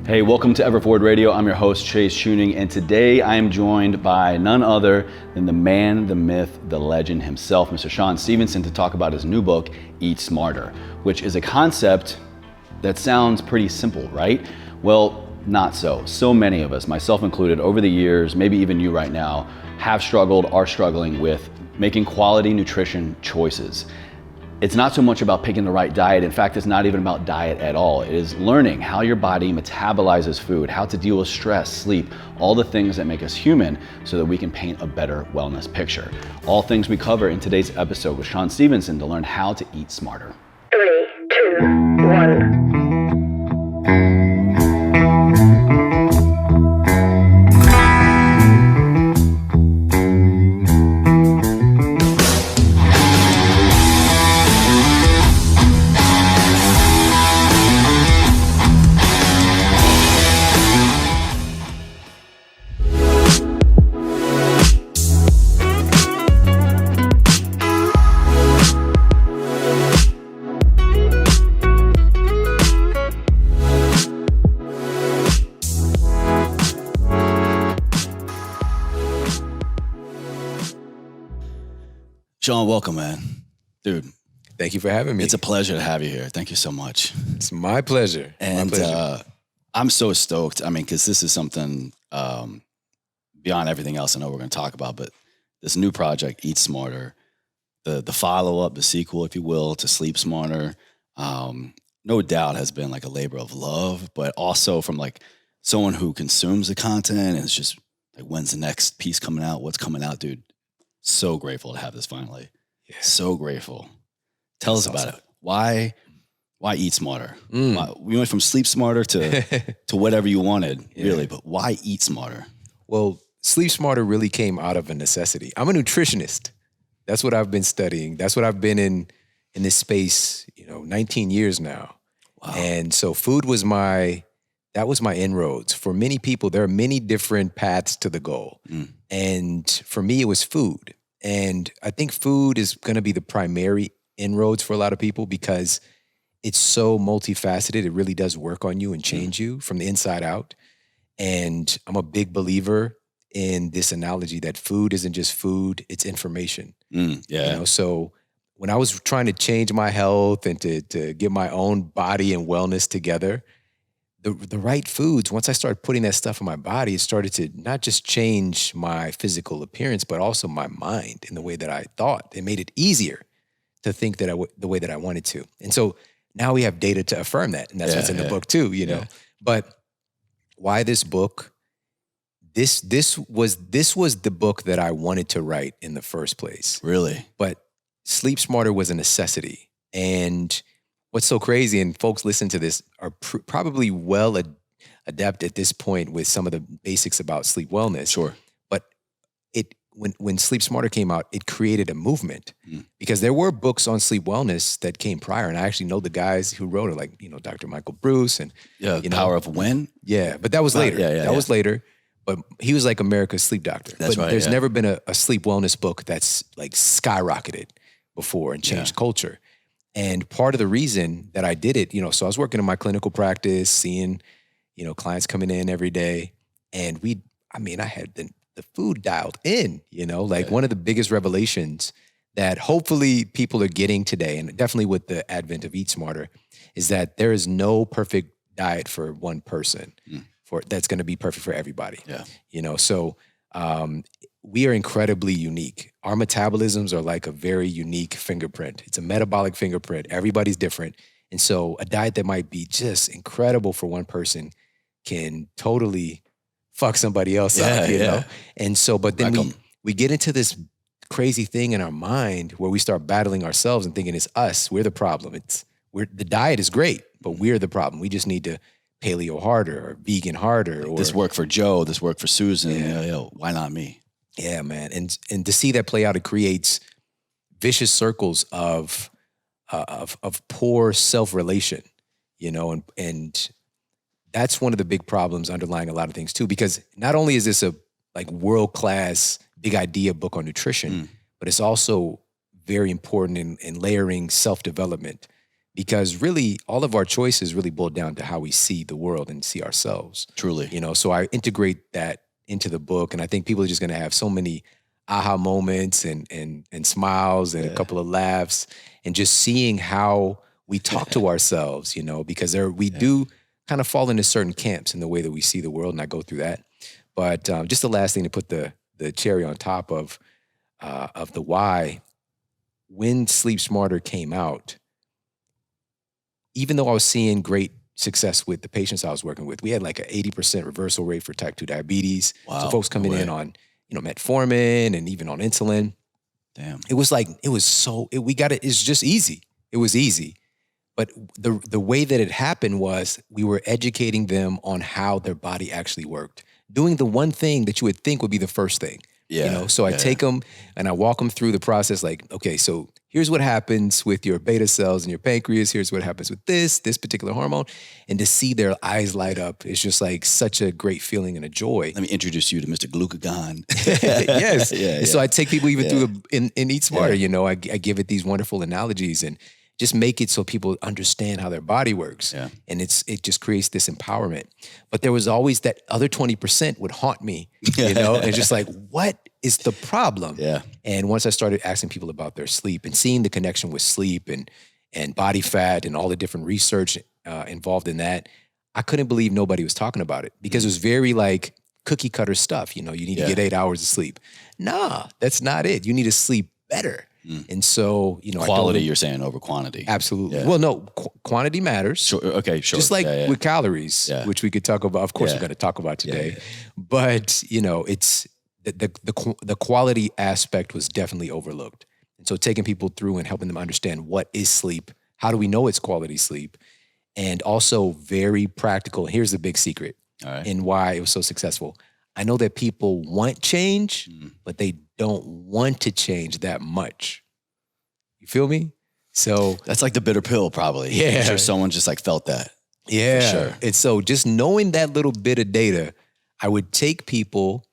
Hey, welcome to Ever Forward Radio. I'm your host, Chewning, and today I am joined by none other than the man, the myth, the legend himself, Mr. Shawn Stevenson, to talk about his new book, Eat Smarter, which is a concept that sounds pretty simple, right? Well, not so. So many of us, myself included, over the years, maybe even you right now, have struggled, are struggling with making quality nutrition choices. It's not so much about picking the right diet. In fact, it's not even about diet at all. It is learning how your body metabolizes food, how to deal with stress, sleep, all the things that make us human so that we can paint a better wellness picture. All things we cover in today's episode with Shawn Stevenson to learn how to eat smarter. 3, 2, 1. Shawn, welcome, man. Dude. Thank you for having me. It's a pleasure to have you here. Thank you so much. It's my pleasure. And I'm so stoked. I mean, because this is something beyond everything else I know we're going to talk about, but this new project, Eat Smarter, the follow-up, the sequel, if you will, to Sleep Smarter, no doubt has been like a labor of love, but also from like someone who consumes the content and it's just like, when's the next piece coming out? What's coming out, dude? So grateful to have this finally. Yeah. So grateful. Tell us about it. Why eat smarter? We went from sleep smarter to whatever you wanted, really, but why eat smarter? Well, sleep smarter really came out of a necessity. I'm a nutritionist. That's what I've been studying. That's what I've been in this space, 19 years now. Wow. And so food was my inroads. For many people, there are many different paths to the goal. And for me, it was food. And I think food is going to be the primary inroads for a lot of people because it's so multifaceted. It really does work on you and change you from the inside out. And I'm a big believer in this analogy that food isn't just food, it's information. So when I was trying to change my health and to get my own body and wellness together, the right foods, once I started putting that stuff in my body, it started to not just change my physical appearance, but also my mind in the way that I thought. It made it easier to think that the way that I wanted to. And so now we have data to affirm that. And that's what's in the book too, But why this book? This was the book that I wanted to write in the first place. Really? But Sleep Smarter was a necessity. And what's so crazy, and folks listen to this, are probably well adept at this point with some of the basics about sleep wellness. Sure. But when Sleep Smarter came out, it created a movement because there were books on sleep wellness that came prior. And I actually know the guys who wrote it, like, Dr. Michael Bruce and Power of When. Yeah, but that was later. That was later. But he was like America's sleep doctor. That's right. There's never been a sleep wellness book that's like skyrocketed before and changed culture. And part of the reason that I did it, so I was working in my clinical practice, seeing, clients coming in every day. And I had the food dialed in, one of the biggest revelations that hopefully people are getting today, and definitely with the advent of Eat Smarter, is that there is no perfect diet for one person that's going to be perfect for everybody. Yeah. So we are incredibly unique. Our metabolisms are like a very unique fingerprint. It's a metabolic fingerprint. Everybody's different. And so a diet that might be just incredible for one person can totally fuck somebody else up, you know? And so, but then we get into this crazy thing in our mind where we start battling ourselves and thinking it's us. We're the problem. The diet is great, but we're the problem. We just need to paleo harder or vegan harder. Or this worked for Joe, this worked for Susan. Why not me? Yeah, man. And to see that play out, it creates vicious circles of poor self-relation, and that's one of the big problems underlying a lot of things too, because not only is this a world-class big idea book on nutrition, but it's also very important in layering self-development, because really all of our choices really boil down to how we see the world and see ourselves. Truly. You know, so I integrate that into the book, and I think people are just going to have so many aha moments and smiles and a couple of laughs, and just seeing how we talk to ourselves, you know, because we do kind of fall into certain camps in the way that we see the world, and I go through that. But just the last thing to put the cherry on top of the why, when Sleep Smarter came out, even though I was seeing great success with the patients I was working with, we had like an 80% reversal rate for type 2 diabetes. Wow. So folks coming in on, metformin and even on insulin. Damn. It was like, it's just easy. It was easy. But the way that it happened was we were educating them on how their body actually worked, doing the one thing that you would think would be the first thing. Yeah. So I take them and I walk them through the process, like, okay, so here's what happens with your beta cells in your pancreas. Here's what happens with this particular hormone. And to see their eyes light up is just like such a great feeling and a joy. Let me introduce you to Mr. Glucagon. Yes. Yeah. So I take people even through in Eat Smarter, I give it these wonderful analogies and just make it so people understand how their body works. Yeah. And it just creates this empowerment. But there was always that other 20% would haunt me, and it's just like, what is the problem? Yeah. And once I started asking people about their sleep and seeing the connection with sleep and body fat and all the different research involved in that, I couldn't believe nobody was talking about it, because it was very like cookie cutter stuff. You need to get 8 hours of sleep. Nah, that's not it. You need to sleep better. And so, Quality, you're saying, over quantity. Absolutely. Yeah. Well, no, quantity matters. Sure. Okay, sure. Just like with calories, which we could talk about. Of course, we're going to talk about today. Yeah. But, it's the quality aspect was definitely overlooked. And so taking people through and helping them understand what is sleep, how do we know it's quality sleep, and also very practical. Here's the big secret and why it was so successful. I know that people want change, but they don't want to change that much. You feel me? So that's like the bitter pill, probably. Yeah. I'm sure someone just like felt that. Yeah. For sure. And so just knowing that little bit of data, I would take people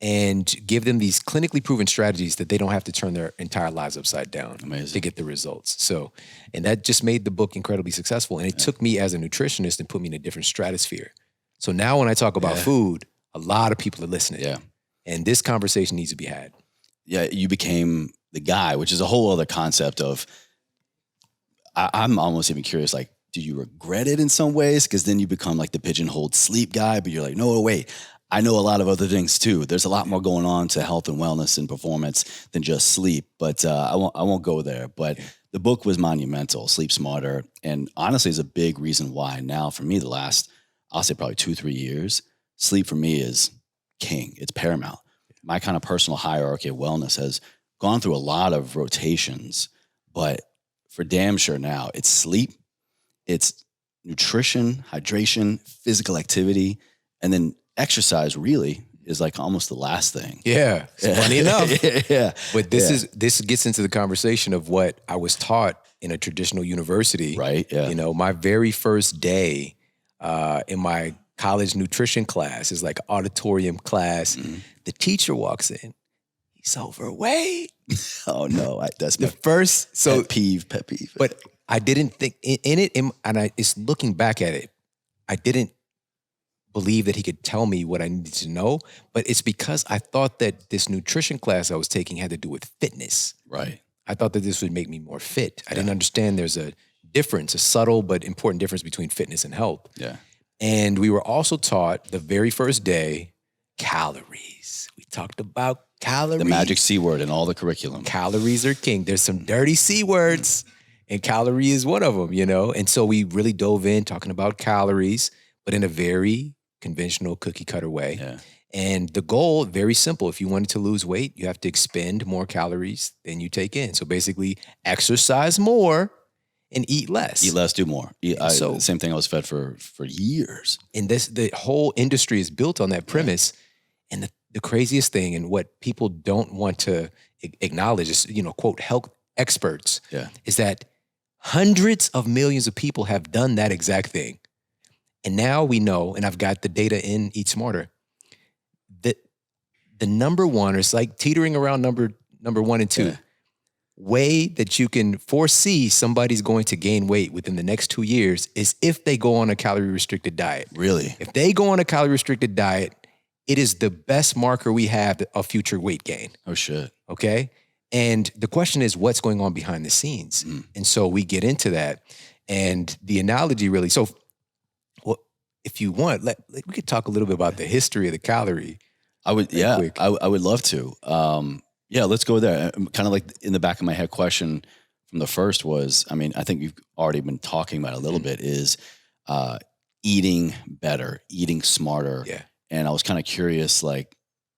and give them these clinically proven strategies that they don't have to turn their entire lives upside down to get the results. So, and that just made the book incredibly successful. And it took me as a nutritionist and put me in a different stratosphere. So now when I talk about food, a lot of people are listening. Yeah. And this conversation needs to be had. Yeah, you became the guy, which is a whole other concept of, I'm almost even curious, like, do you regret it in some ways? Because then you become like the pigeonholed sleep guy, but you're like, no, wait, I know a lot of other things too. There's a lot more going on to health and wellness and performance than just sleep, but I won't go there. But the book was monumental, Sleep Smarter, and honestly is a big reason why now for me the last, I'll say probably 2-3 years, sleep for me is king. It's paramount. My kind of personal hierarchy of wellness has gone through a lot of rotations, but for damn sure now, it's sleep, it's nutrition, hydration, physical activity, and then exercise really is like almost the last thing. Yeah, funny enough. Yeah. But this gets into the conversation of what I was taught in a traditional university. Right, yeah. My very first day in my college nutrition class is like auditorium class. Mm-hmm. The teacher walks in. He's overweight. Oh no, that's the first pet peeve. But I didn't think in it, and it's looking back at it, I didn't believe that he could tell me what I needed to know. But it's because I thought that this nutrition class I was taking had to do with fitness. Right. I thought that this would make me more fit. I didn't understand there's a difference, a subtle but important difference between fitness and health. Yeah. And we were also taught the very first day, calories. We talked about calories. The magic C word in all the curriculum. Calories are king. There's some dirty C words, and calorie is one of them, And so we really dove in talking about calories, but in a very conventional cookie cutter way. Yeah. And the goal, very simple. If you wanted to lose weight, you have to expend more calories than you take in. So basically, exercise more and eat less. Eat less, do more. The same thing I was fed for years. And the whole industry is built on that premise. Yeah. And the craziest thing, and what people don't want to acknowledge is, quote, health experts, is that hundreds of millions of people have done that exact thing. And now we know, and I've got the data in Eat Smarter, that the number one, or it's like teetering around number 1 and 2. Yeah. way that you can foresee somebody's going to gain weight within the next 2 years is if they go on a calorie restricted diet. Really? If they go on a calorie restricted diet, it is the best marker we have of future weight gain. Oh, shit. Okay. And the question is, what's going on behind the scenes? And so we get into that. And the analogy really, so well, if you want, we could talk a little bit about the history of the calorie. I would love to. Yeah, let's go there. Kind of like in the back of my head question from the first was, I mean, I think you've already been talking about it a little bit, is eating better, eating smarter. Yeah. And I was kind of curious, like,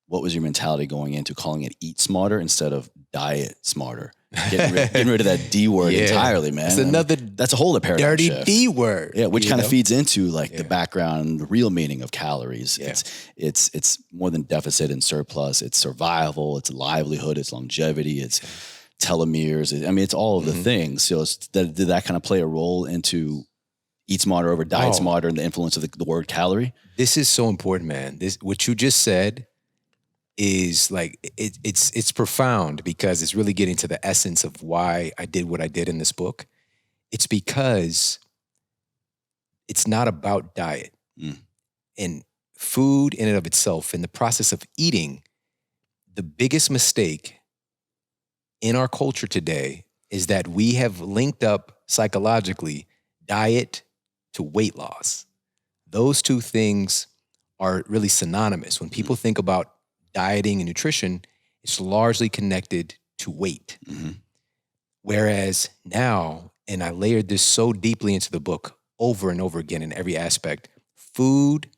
what was your mentality going into calling it eat smarter instead of diet smarter? Getting rid of that D word entirely, man. It's another that's a whole other paradigm dirty shift. D word. Yeah, which kind of feeds into like the background, the real meaning of calories. Yeah. It's more than deficit and surplus. It's survival. It's livelihood. It's longevity. It's telomeres. It's all of the things. So did that kind of play a role into eat smarter over diet smarter and the influence of the word calorie? This is so important, man. What you just said is like, it's profound because it's really getting to the essence of why I did what I did in this book. It's because it's not about diet and food in and of itself. In the process of eating, the biggest mistake in our culture today is that we have linked up psychologically diet to weight loss. Those two things are really synonymous. When people think about dieting and nutrition, it's largely connected to weight. Whereas now, and I layered this so deeply into the book over and over again in every aspect, food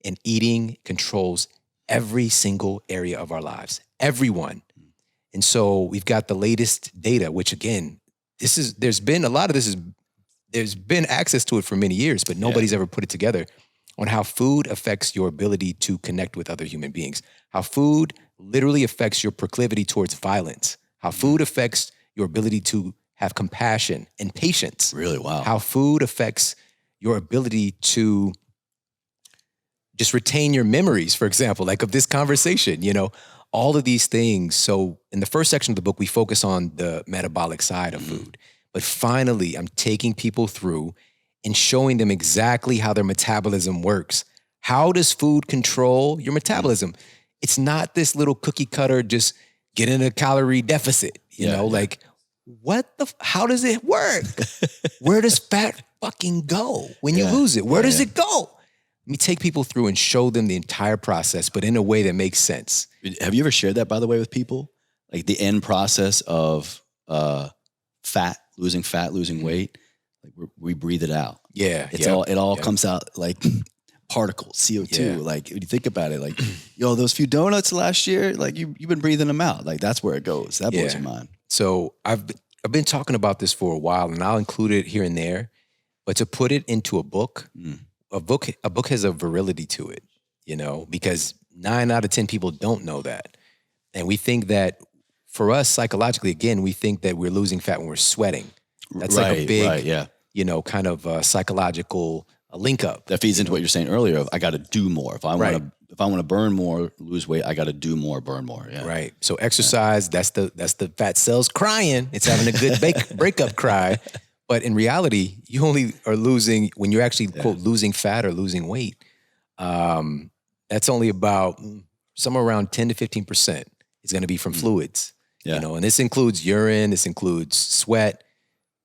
and eating controls every single area of our lives, everyone. And so we've got the latest data, which again, there's been access to it for many years, but nobody's ever put it together on how food affects your ability to connect with other human beings, how food literally affects your proclivity towards violence, how food affects your ability to have compassion and patience. Really? Wow. How food affects your ability to just retain your memories, for example, like of this conversation, all of these things. So in the first section of the book, we focus on the metabolic side of food. But finally, I'm taking people through and showing them exactly how their metabolism works. How does food control your metabolism? It's not this little cookie cutter, just get in a calorie deficit, like how does it work? Where does fat fucking go when you lose it? Where does it go? Let me take people through and show them the entire process, but in a way that makes sense. Have you ever shared that, by the way, with people? Like the end process of losing weight, like we breathe it out. Yeah. It all comes out like particles, CO2. Yeah. Like when you think about it, like, those few donuts last year, like you've been breathing them out. Like that's where it goes. That blows your mind. So I've been talking about this for a while, and I'll include it here and there, but to put it into a book, a book has a virility to it, because 9 out of 10 people don't know that. And we think that for us psychologically, again, we think that we're losing fat when we're sweating. That's like a big, kind of psychological link up. That feeds into what you're saying earlier of I got to do more. If I want to burn more, lose weight, I got to do more, burn more. Yeah. Right. So exercise, that's the fat cells crying. It's having a good breakup cry. But in reality, you only are losing, when you're actually, quote, losing fat or losing weight, that's only about somewhere around 10 to 15% is going to be from fluids. And this includes urine, this includes sweat.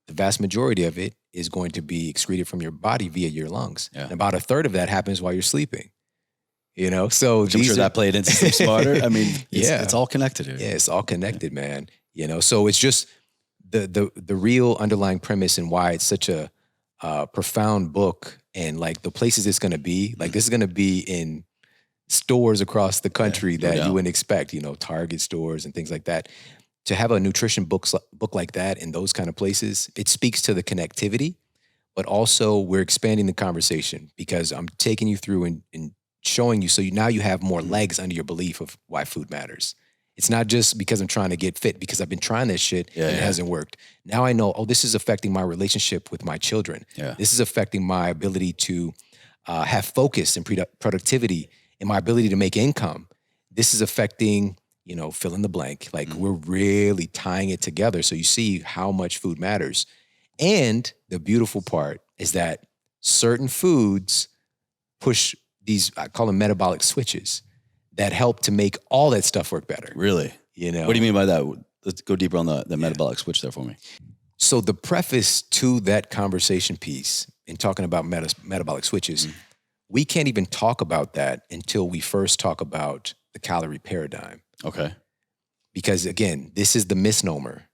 The vast majority of it is going to be excreted from your body via your lungs. And about a third of that happens while you're sleeping. So I'm sure that played into Sleep Smarter. It's all connected here. Yeah, it's all connected, man. So it's just the real underlying premise and why it's such a profound book, and like the places it's going to be. Like this is going to be in stores across the country that you wouldn't expect. Target stores and things like that. To have a nutrition book like that in those kind of places, it speaks to the connectivity, but also we're expanding the conversation because I'm taking you through and showing you, so now you have more legs under your belief of why food matters. It's not just because I'm trying to get fit, because I've been trying this shit and it hasn't worked. Now I know, this is affecting my relationship with my children. This is affecting my ability to have focus and productivity and my ability to make income. This is affecting fill in the blank. Like we're really tying it together. So you see how much food matters. And the beautiful part is that certain foods push these, I call them metabolic switches, that help to make all that stuff work better. Really? What do you mean by that? Let's go deeper on the metabolic switch there for me. So the preface to that conversation piece in talking about metabolic switches, we can't even talk about that until we first talk about the calorie paradigm. Okay. Because again, this is the misnomer.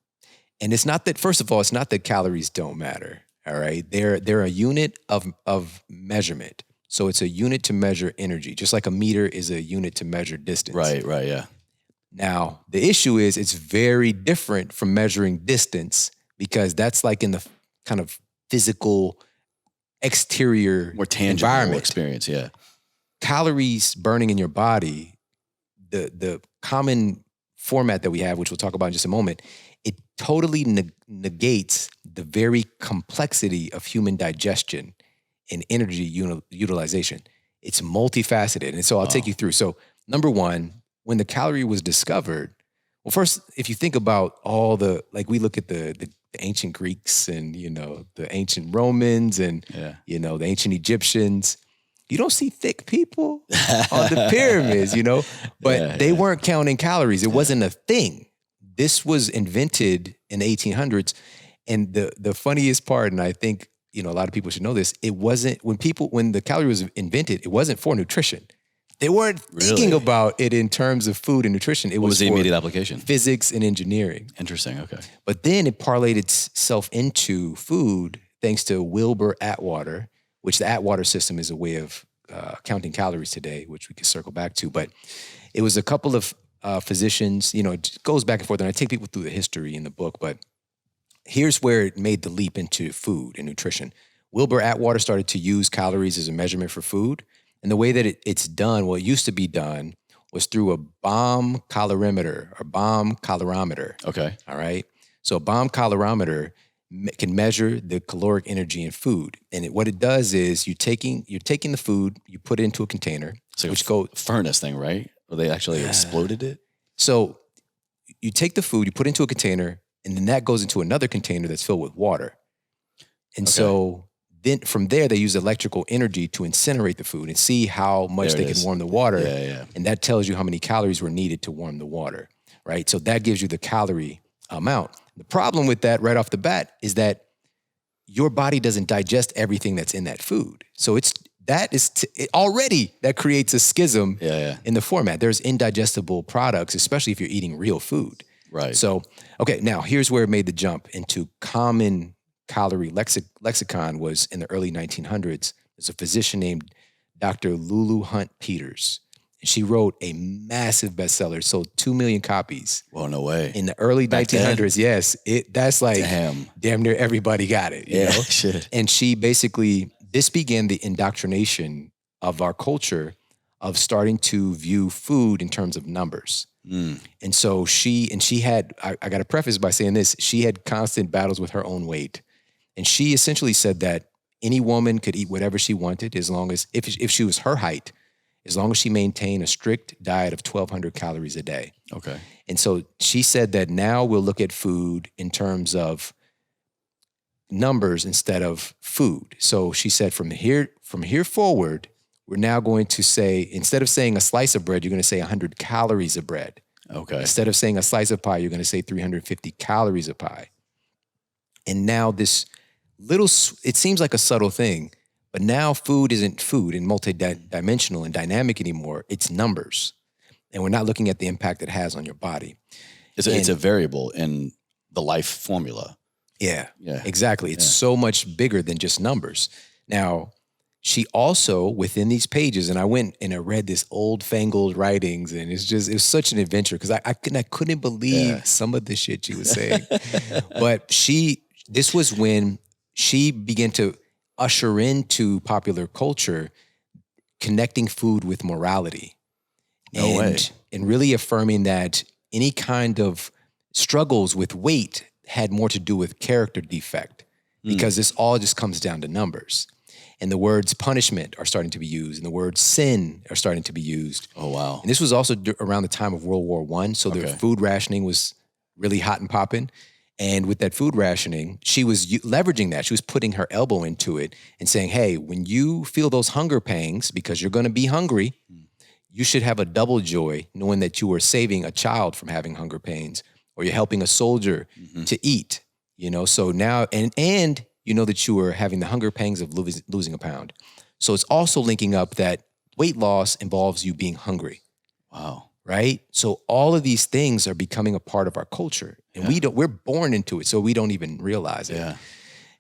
And it's not that, first of all, it's not that calories don't matter. All right. They're a unit of measurement. So it's a unit to measure energy, just like a meter is a unit to measure distance. Right, yeah. Now, the issue is it's very different from measuring distance because that's like in the kind of physical exterior more tangible environment. Experience, yeah. Calories burning in your body, the common format that we have, which we'll talk about in just a moment, it totally negates the very complexity of human digestion and energy utilization. It's multifaceted. And so I'll take you through. So number one, when the calorie was discovered, well, first, if you think about all we look at the ancient Greeks and, the ancient Romans and, the ancient Egyptians, you don't see thick people on the pyramids, but they weren't counting calories. It wasn't a thing. This was invented in the 1800s. And the funniest part, and I think, a lot of people should know this, it wasn't, when the calorie was invented, it wasn't for nutrition. They weren't thinking about it in terms of food and nutrition. What was the immediate application? Physics and engineering. Interesting, okay. But then it parlayed itself into food thanks to Wilbur Atwater, which the Atwater system is a way of counting calories today, which we can circle back to. But it was a couple of physicians, it goes back and forth, and I take people through the history in the book, but here's where it made the leap into food and nutrition. Wilbur Atwater started to use calories as a measurement for food. And the way that it used to be done was through a bomb calorimeter or bomb calorimeter. Okay. All right. So a bomb calorimeter can measure the caloric energy in food. And what it does is you're taking the food, you put it into a container. It's like a furnace thing, right? Or they actually exploded it? So you take the food, you put it into a container, and then that goes into another container that's filled with water. And so then from there, they use electrical energy to incinerate the food and see how much they can warm the water. Yeah. And that tells you how many calories were needed to warm the water, right? So that gives you the calorie amount. The problem with that right off the bat is that your body doesn't digest everything that's in that food. So already that creates a schism in the format. There's indigestible products, especially if you're eating real food. Right. So, okay, now here's where it made the jump into common calorie lexicon was in the early 1900s. There's a physician named Dr. Lulu Hunt Peters. And she wrote a massive bestseller, sold 2 million copies. Well, no way. In the early 1900s, yes. That's like damn near everybody got it. You know? Shit. And she this began the indoctrination of our culture of starting to view food in terms of numbers. And so she had, I got to preface by saying this, she had constant battles with her own weight. And she essentially said that any woman could eat whatever she wanted as long as, if she was her height, as long as she maintained a strict diet of 1,200 calories a day. Okay. And so she said that now we'll look at food in terms of numbers instead of food. So she said from here forward, we're now going to say, instead of saying a slice of bread, you're going to say 100 calories of bread. Okay. Instead of saying a slice of pie, you're going to say 350 calories of pie. And now this it seems like a subtle thing, but now food isn't food and multidimensional and dynamic anymore. It's numbers. And we're not looking at the impact it has on your body. It's a variable in the life formula. Yeah, exactly. It's so much bigger than just numbers. Now, she also, within these pages, and I went and I read this old fangled writings, and it was such an adventure because I couldn't believe some of the shit she was saying. But this was when she began to usher into popular culture, connecting food with morality. No way. And really affirming that any kind of struggles with weight had more to do with character defect because this all just comes down to numbers. And the words punishment are starting to be used, and the words sin are starting to be used. Oh, wow. And this was also around the time of World War I, so the food rationing was really hot and popping. And with that food rationing, she was leveraging that. She was putting her elbow into it and saying, hey, when you feel those hunger pangs, because you're going to be hungry, you should have a double joy knowing that you are saving a child from having hunger pains, or you're helping a soldier to eat, So now, and you know that you are having the hunger pangs of losing a pound. So it's also linking up that weight loss involves you being hungry. Wow. Right? So all of these things are becoming a part of our culture, and we're born into it, so we don't even realize it. Yeah.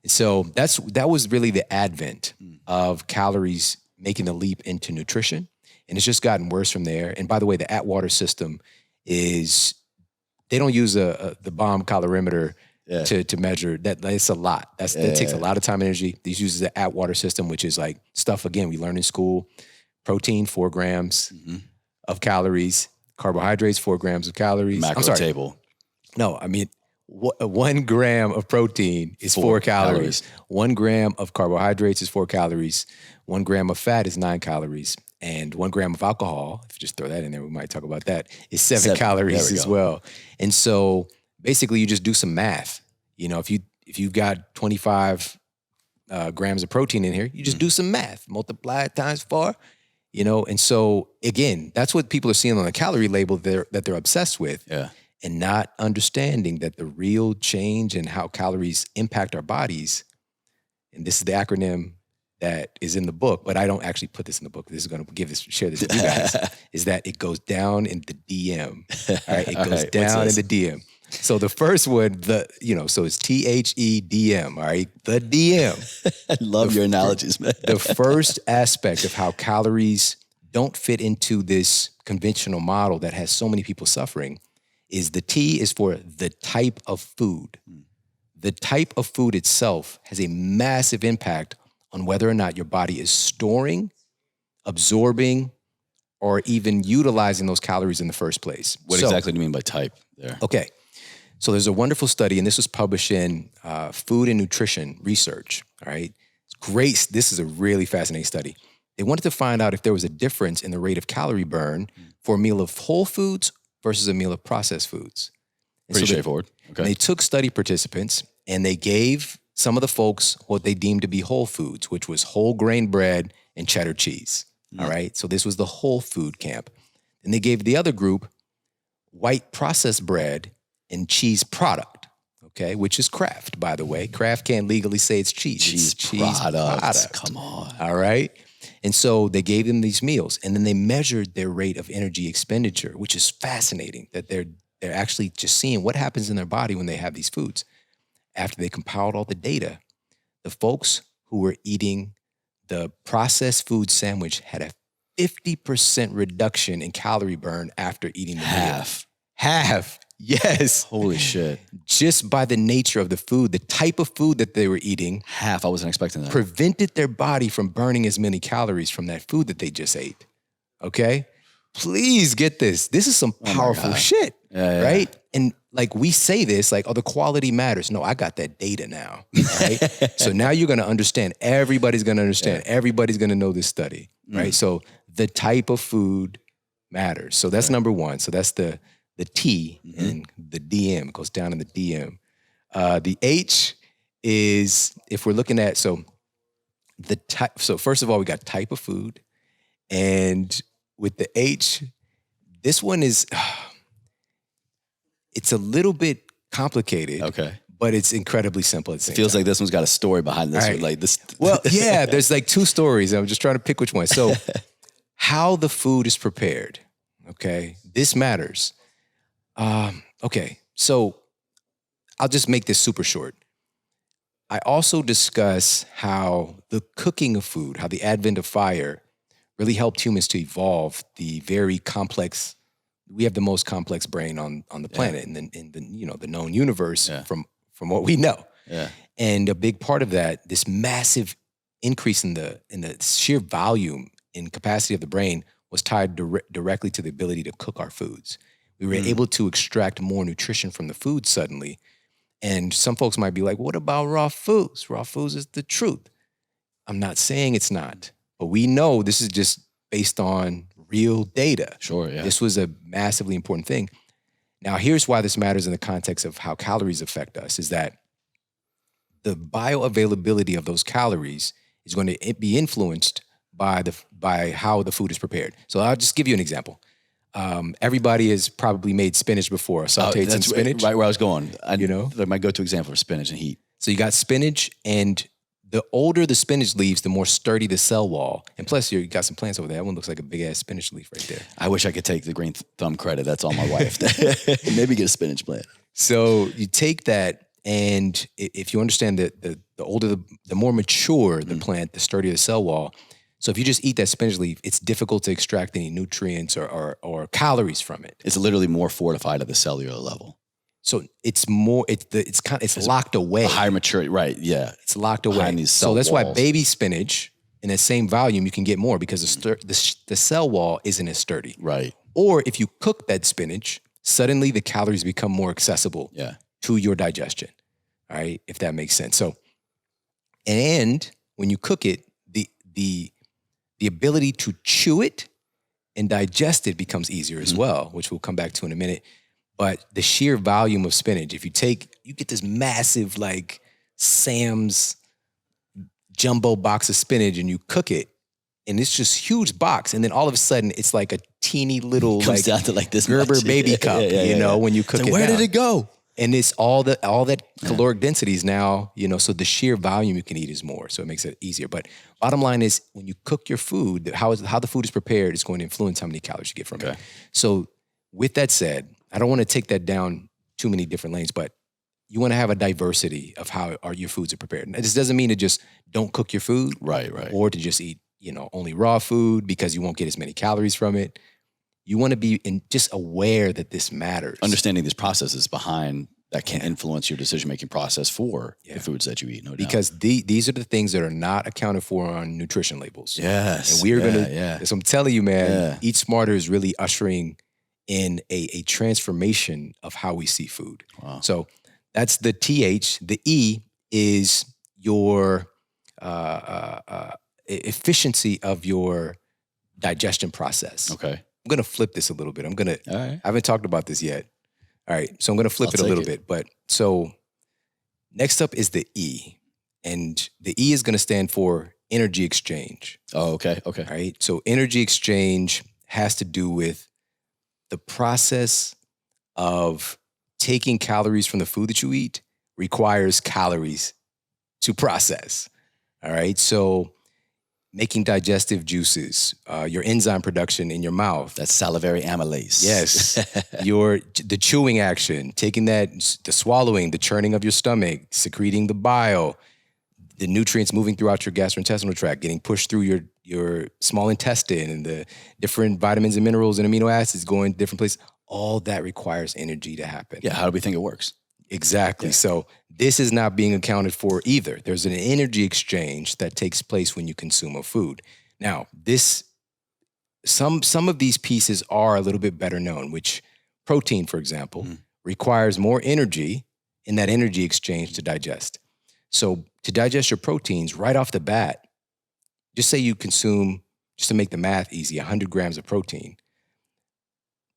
So that was really the advent of calories making the leap into nutrition, and it's just gotten worse from there. And by the way, the Atwater system they don't use the bomb calorimeter to measure that. It's a lot. That takes a lot of time and energy. These uses the Atwater system, which is like stuff again we learn in school. Protein 4 grams of calories. Carbohydrates, 4 grams of calories. Macro table. No, I mean, 1 gram of protein is 4 calories. 1 gram of carbohydrates is 4 calories. 1 gram of fat is 9 calories. And 1 gram of alcohol, if you just throw that in there, we might talk about that, is 7 calories as well. And so basically you just do some math. If you've got 25 grams of protein in here, you just do some math. Multiply it times 4. And so again, that's what people are seeing on the calorie label that they're obsessed with, and not understanding that the real change in how calories impact our bodies, and this is the acronym that is in the book, but I don't actually put this in the book. This is going to share this with you guys, is that it goes down in the DM. All right, it goes down in the DM. So the first one, so it's THEDM, all right? The DM. I love your analogies, man. The first aspect of how calories don't fit into this conventional model that has so many people suffering is the T is for the type of food. The type of food itself has a massive impact on whether or not your body is storing, absorbing, or even utilizing those calories in the first place. What exactly do you mean by type there? Okay. So there's a wonderful study, and this was published in Food and Nutrition Research, all right? It's great. This is a really fascinating study. They wanted to find out if there was a difference in the rate of calorie burn for a meal of whole foods versus a meal of processed foods. And Pretty straightforward. Okay. They took study participants, and they gave some of the folks what they deemed to be whole foods, which was whole grain bread and cheddar cheese, all right? So this was the whole food camp. And they gave the other group white processed bread and cheese product, okay, which is Kraft, by the way. Kraft can't legally say it's cheese. Cheese product. Come on. All right? And so they gave them these meals, and then they measured their rate of energy expenditure, which is fascinating, that they're actually just seeing what happens in their body when they have these foods. After they compiled all the data, the folks who were eating the processed food sandwich had a 50% reduction in calorie burn after eating the meal. Half. Yes. Holy shit. Just by the nature of the food, the type of food that they were eating. Half. I wasn't expecting that. Prevented their body from burning as many calories from that food that they just ate. Okay? Please get this. This is some powerful shit. Right? And like we say this, like, the quality matters. No, I got that data now. Right? So now you're going to understand. Everybody's going to understand. Everybody's going to know this study. Right? So the type of food matters. So that's number one. So that's the T and the DM goes down in the DM. The H is, if we're looking at, so the type. So first of all, we got type of food, and with the H, this one is, it's a little bit complicated. Okay. But it's incredibly simple. It feels like this one's got a story behind this. Right. Like this. Well, yeah, there's like 2 stories. I'm just trying to pick which one. So how the food is prepared. Okay. This matters. Okay, so I'll just make this super short. I also discuss how the cooking of food, how the advent of fire really helped humans to evolve the very complex. We have the most complex brain on the planet in the known universe from what we know. Yeah. And a big part of that, this massive increase in the sheer volume and capacity of the brain was tied directly to the ability to cook our foods. We were able to extract more nutrition from the food suddenly. And some folks might be like, what about raw foods? Raw foods is the truth. I'm not saying it's not, but we know this is just based on real data. Sure, yeah. This was a massively important thing. Now, here's why this matters in the context of how calories affect us, is that the bioavailability of those calories is going to be influenced by how the food is prepared. So I'll just give you an example. Everybody has probably made spinach before, sauteed some spinach. Right where I was going. My go-to example for spinach and heat. So you got spinach, and the older the spinach leaves, the more sturdy the cell wall. And plus, you got some plants over there. That one looks like a big-ass spinach leaf right there. I wish I could take the green thumb credit. That's all my wife. Maybe get a spinach plant. So you take that, and if you understand that the older, the more mature the plant, the sturdier the cell wall. So if you just eat that spinach leaf, it's difficult to extract any nutrients or calories from it. It's literally more fortified at the cellular level. So it's more, it's locked away. Higher maturity, right? Yeah, it's locked away. Behind these cell that's walls. why baby spinach in the same volume you can get more because the cell wall isn't as sturdy. Right. Or if you cook that spinach, suddenly the calories become more accessible to your digestion. All right, if that makes sense. So, and when you cook it, the ability to chew it and digest it becomes easier as well, which we'll come back to in a minute. But the sheer volume of spinach, if you get this massive like Sam's jumbo box of spinach and you cook it, and it's just huge box, and then all of a sudden it's like a teeny little comes down to like this Gerber much. baby cup, when you cook it. Where down. did it go? And it's all that caloric density is now, so the sheer volume you can eat is more. So it makes it easier. But bottom line is when you cook your food, how the food is prepared is going to influence how many calories you get from it. So with that said, I don't want to take that down too many different lanes, but you want to have a diversity of how your foods are prepared. And this doesn't mean to just don't cook your food. Right. Or to just eat, only raw food because you won't get as many calories from it. You want to be just aware that this matters. Understanding these processes behind that can influence your decision-making process for the foods that you eat, no doubt. Because these are the things that are not accounted for on nutrition labels. Yes. And we're going to, so I'm telling you, man, Eat Smarter is really ushering in a transformation of how we see food. Wow. So that's the TH. The E is your efficiency of your digestion process. Okay. I'm going to flip this a little bit. All right. I haven't talked about this yet. All right. So I'm going to flip it a little bit. But so next up is the E. And the E is going to stand for energy exchange. Oh, okay. All right. So energy exchange has to do with the process of taking calories from the food that you eat requires calories to process. All right. So making digestive juices, your enzyme production in your mouth. That's salivary amylase. Yes. The chewing action, taking the swallowing, the churning of your stomach, secreting the bile, the nutrients moving throughout your gastrointestinal tract, getting pushed through your small intestine, and the different vitamins and minerals and amino acids going to different places. All that requires energy to happen. Yeah. How do we think it works? Exactly. Yeah. So this is not being accounted for either. There's an energy exchange that takes place when you consume a food. Now, some of these pieces are a little bit better known, which protein, for example, requires more energy in that energy exchange to digest. So to digest your proteins right off the bat, just say you consume, just to make the math easy, 100 grams of protein.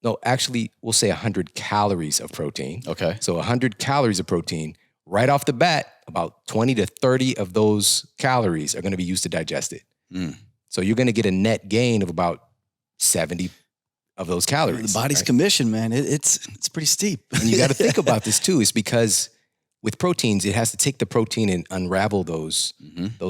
No, actually, we'll say 100 calories of protein. Okay. So 100 calories of protein, right off the bat, about 20 to 30 of those calories are going to be used to digest it. So you're going to get a net gain of about 70 of those calories. The body's commission, man. It's pretty steep. And you got to think about this too. It's because with proteins, it has to take the protein and unravel those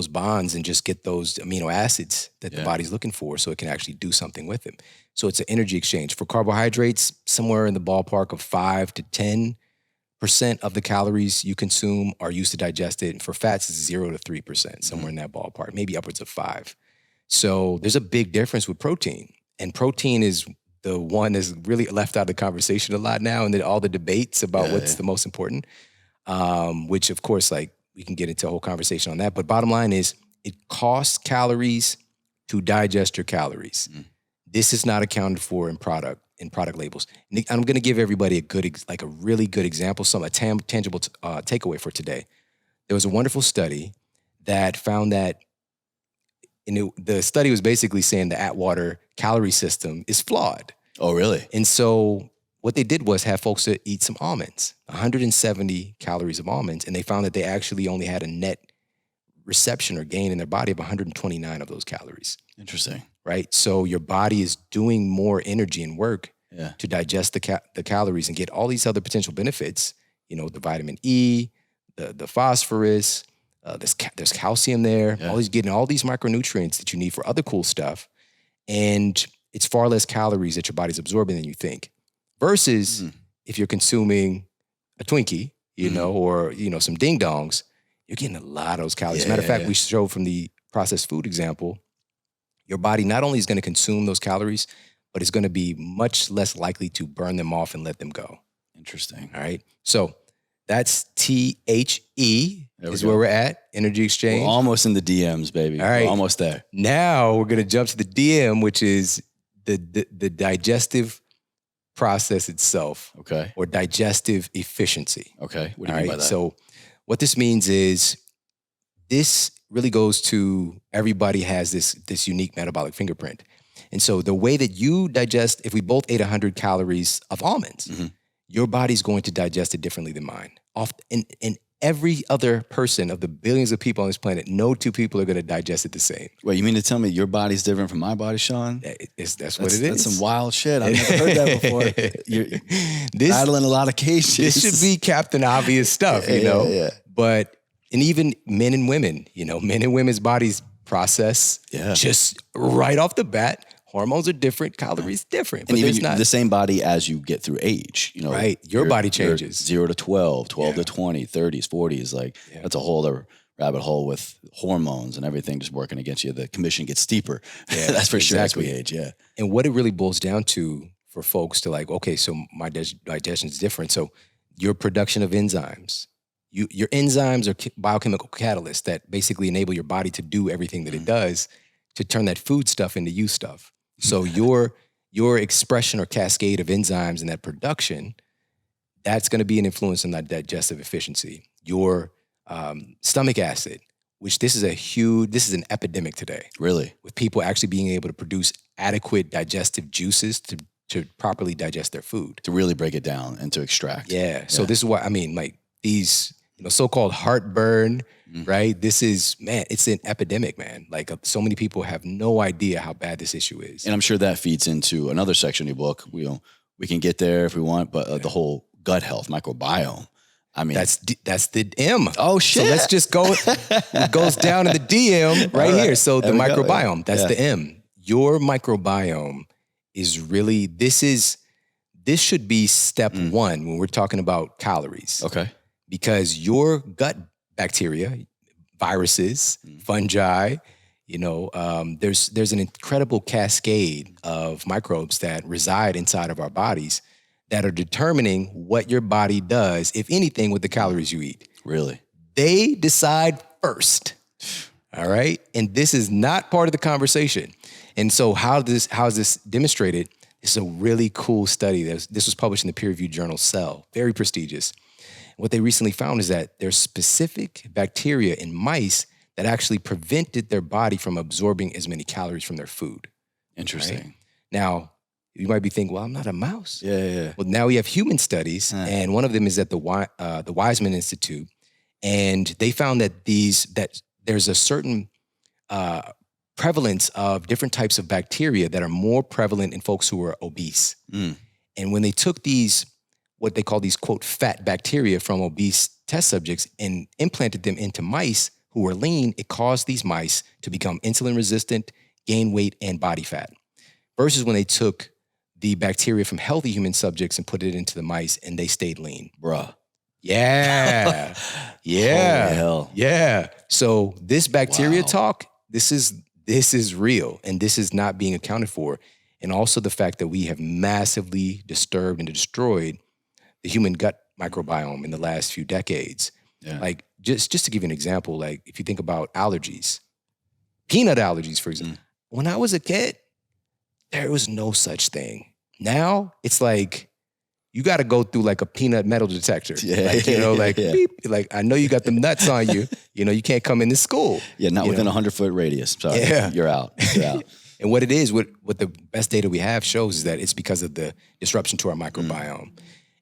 bonds and just get those amino acids that the body's looking for so it can actually do something with them. So it's an energy exchange. For carbohydrates, somewhere in the ballpark of 5 to 10% of the calories you consume are used to digest it. And for fats, it's 0 to 3%, somewhere in that ballpark, maybe upwards of 5. So there's a big difference with protein. And protein is the one that's really left out of the conversation a lot now, and then all the debates about what's the most important. Which of course, like we can get into a whole conversation on that. But bottom line is it costs calories to digest your calories. This is not accounted for in product labels. And I'm going to give everybody a really good example, a tangible takeaway for today. There was a wonderful study that found that the study was basically saying the Atwater calorie system is flawed. Oh, really? And so what they did was have folks to eat some almonds, 170 calories of almonds, and they found that they actually only had a net reception or gain in their body of 129 of those calories. Interesting. Right? So your body is doing more energy and work to digest the calories and get all these other potential benefits, the vitamin E, the phosphorus, there's calcium there, getting all these micronutrients that you need for other cool stuff. And it's far less calories that your body's absorbing than you think. Versus if you're consuming a Twinkie, or, some ding dongs, you're getting a lot of those calories. As a matter of fact, we showed from the processed food example, your body not only is going to consume those calories, but it's going to be much less likely to burn them off and let them go. Interesting. All right. So that's THE is where we're at, energy exchange. We're almost in the DMs, baby. All right. We're almost there. Now we're going to jump to the DM, which is the digestive process itself. Okay. Or digestive efficiency. Okay. What do you mean by that? So what this means is this really goes to everybody has this unique metabolic fingerprint. And so the way that you digest, if we both ate 100 calories of almonds, your body's going to digest it differently than mine. And every other person of the billions of people on this planet, no two people are going to digest it the same. Wait, you mean to tell me your body's different from my body, Shawn? That's what it is. That's some wild shit. I've never heard that before. You're battling a lot of cases. This should be Captain Obvious stuff, Yeah. But, and even men and women, men and women's bodies process just right off the bat. Hormones are different, calories different. And but even not the same body as you get through age, Right. Your body changes. 0 to 12, 12 to 20, 30s, 40s. That's a whole other rabbit hole with hormones and everything just working against you. The commission gets steeper. Yeah, that's for sure as we age, And what it really boils down to for folks to okay, so my digestion is different. So your production of enzymes, your enzymes are biochemical catalysts that basically enable your body to do everything that it does to turn that food stuff into you stuff. So your expression or cascade of enzymes and that production, that's going to be an influence on that digestive efficiency. Your stomach acid, which this is an epidemic today. Really? With people actually being able to produce adequate digestive juices to properly digest their food. To really break it down and to extract. Yeah. So this is why, these, so-called heartburn, right? This is, it's an epidemic, man. So many people have no idea how bad this issue is. And I'm sure that feeds into another section of your book. We can get there if we want, but the whole gut health, microbiome. That's the M. Oh, shit. So let's just go, it goes down in the DM right here. So the microbiome, that's the M. Your microbiome is really, this should be step one when we're talking about calories. Okay. Because your gut bacteria, viruses, fungi, there's an incredible cascade of microbes that reside inside of our bodies that are determining what your body does, if anything, with the calories you eat. Really? They decide first. All right? And this is not part of the conversation. And so how is this demonstrated? It's a really cool study. This was published in the peer-reviewed journal Cell, very prestigious. What they recently found is that there's specific bacteria in mice that actually prevented their body from absorbing as many calories from their food. Interesting. Right? Now, you might be thinking, well, I'm not a mouse. Yeah. Well, now we have human studies, and one of them is at the Weizmann Institute, and they found that there's a certain prevalence of different types of bacteria that are more prevalent in folks who are obese. And when they took what they call these, quote, fat bacteria from obese test subjects and implanted them into mice who were lean, it caused these mice to become insulin resistant, gain weight, and body fat. Versus when they took the bacteria from healthy human subjects and put it into the mice and they stayed lean. Bruh. Yeah. Yeah. Holy hell. Yeah. So this bacteria talk, this is real, and this is not being accounted for. And also the fact that we have massively disturbed and destroyed the human gut microbiome in the last few decades. Yeah. Just to give you an example, if you think about allergies, peanut allergies, for example. When I was a kid, there was no such thing. Now it's you got to go through like a peanut metal detector. Yeah. Like, beep. Like, I know you got the nuts on you. You can't come into school. Yeah, not within a 100-foot radius. Sorry, you're out. You're out. And what it is, what the best data we have shows is that it's because of the disruption to our microbiome.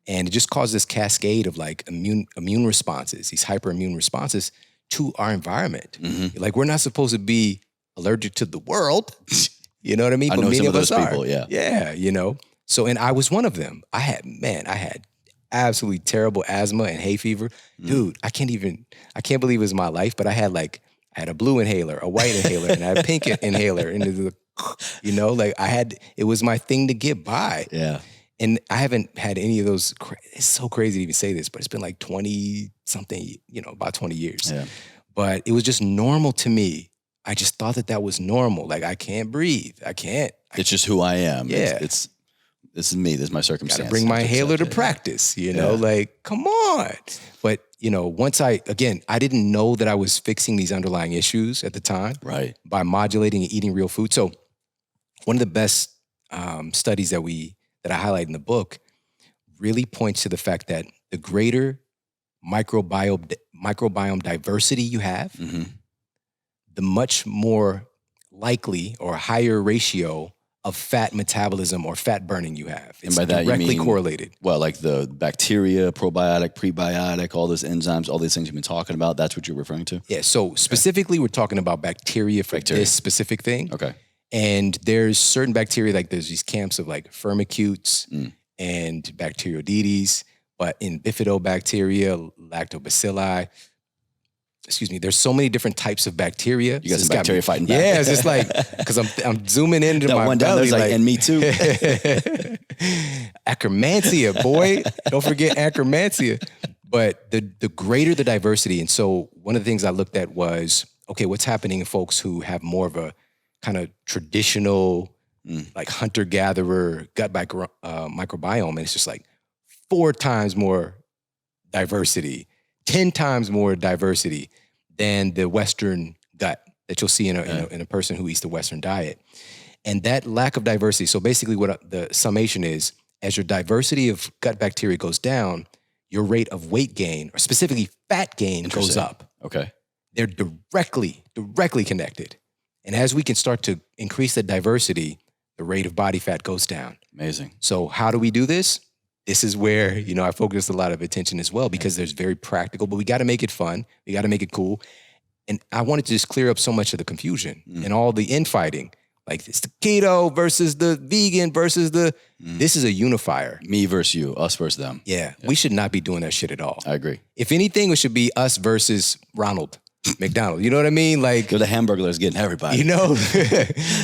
And it just causes this cascade of like immune responses, these hyperimmune responses to our environment. Like, we're not supposed to be allergic to the world. You know what I mean? I know some of those people, yeah. Yeah, So, and I was one of them. I had absolutely terrible asthma and hay fever. Dude, I can't believe it was my life, but I had a blue inhaler, a white inhaler, and I had a pink inhaler. And it was my thing to get by. Yeah. And I haven't had any of those. It's so crazy to even say this, but it's been like 20 something, about 20 years. Yeah. But it was just normal to me. I just thought that was normal. Like, I can't breathe. I can't. It's just who I am. Yeah. This is me. This is my circumstance. Gotta bring my inhaler to practice, like, come on. But, once I didn't know that I was fixing these underlying issues at the time. Right. By modulating and eating real food. So one of the best studies that I highlight in the book really points to the fact that the greater microbiome diversity you have, the much more likely or higher ratio of fat metabolism or fat burning you have. It's and by that directly you mean, correlated. Well, like the bacteria, probiotic, prebiotic, all those enzymes, all these things you've been talking about, that's what you're referring to? Yeah, so specifically we're talking about bacteria for this specific thing. Okay. And there's certain bacteria, like there's these camps of like firmicutes and Bacteroidetes, but in bifidobacteria, lactobacilli, there's so many different types of bacteria. You got some bacteria fighting back. Yeah, it's just like, because I'm zooming into that my one belly. Like, and me too. Akkermansia, boy. Don't forget Akkermansia. But the greater the diversity, and so one of the things I looked at was, okay, what's happening in folks who have more of a kind of traditional, like hunter-gatherer gut microbiome, and it's just like 4 times more diversity, 10 times more diversity than the Western gut that you'll see in a person who eats the Western diet. And that lack of diversity, so basically what the summation is, as your diversity of gut bacteria goes down, your rate of weight gain, or specifically fat gain, goes up. Okay. They're directly connected. And as we can start to increase the diversity, the rate of body fat goes down. Amazing. So how do we do this? This is where, I focus a lot of attention as well, because there's very practical, but we got to make it fun. We got to make it cool. And I wanted to just clear up so much of the confusion and all the infighting. Like, it's the keto versus the vegan versus this is a unifier. Me versus you, us versus them. Yeah, we should not be doing that shit at all. I agree. If anything, it should be us versus Ronald McDonald. You know what I mean? Like, the hamburglar's getting everybody.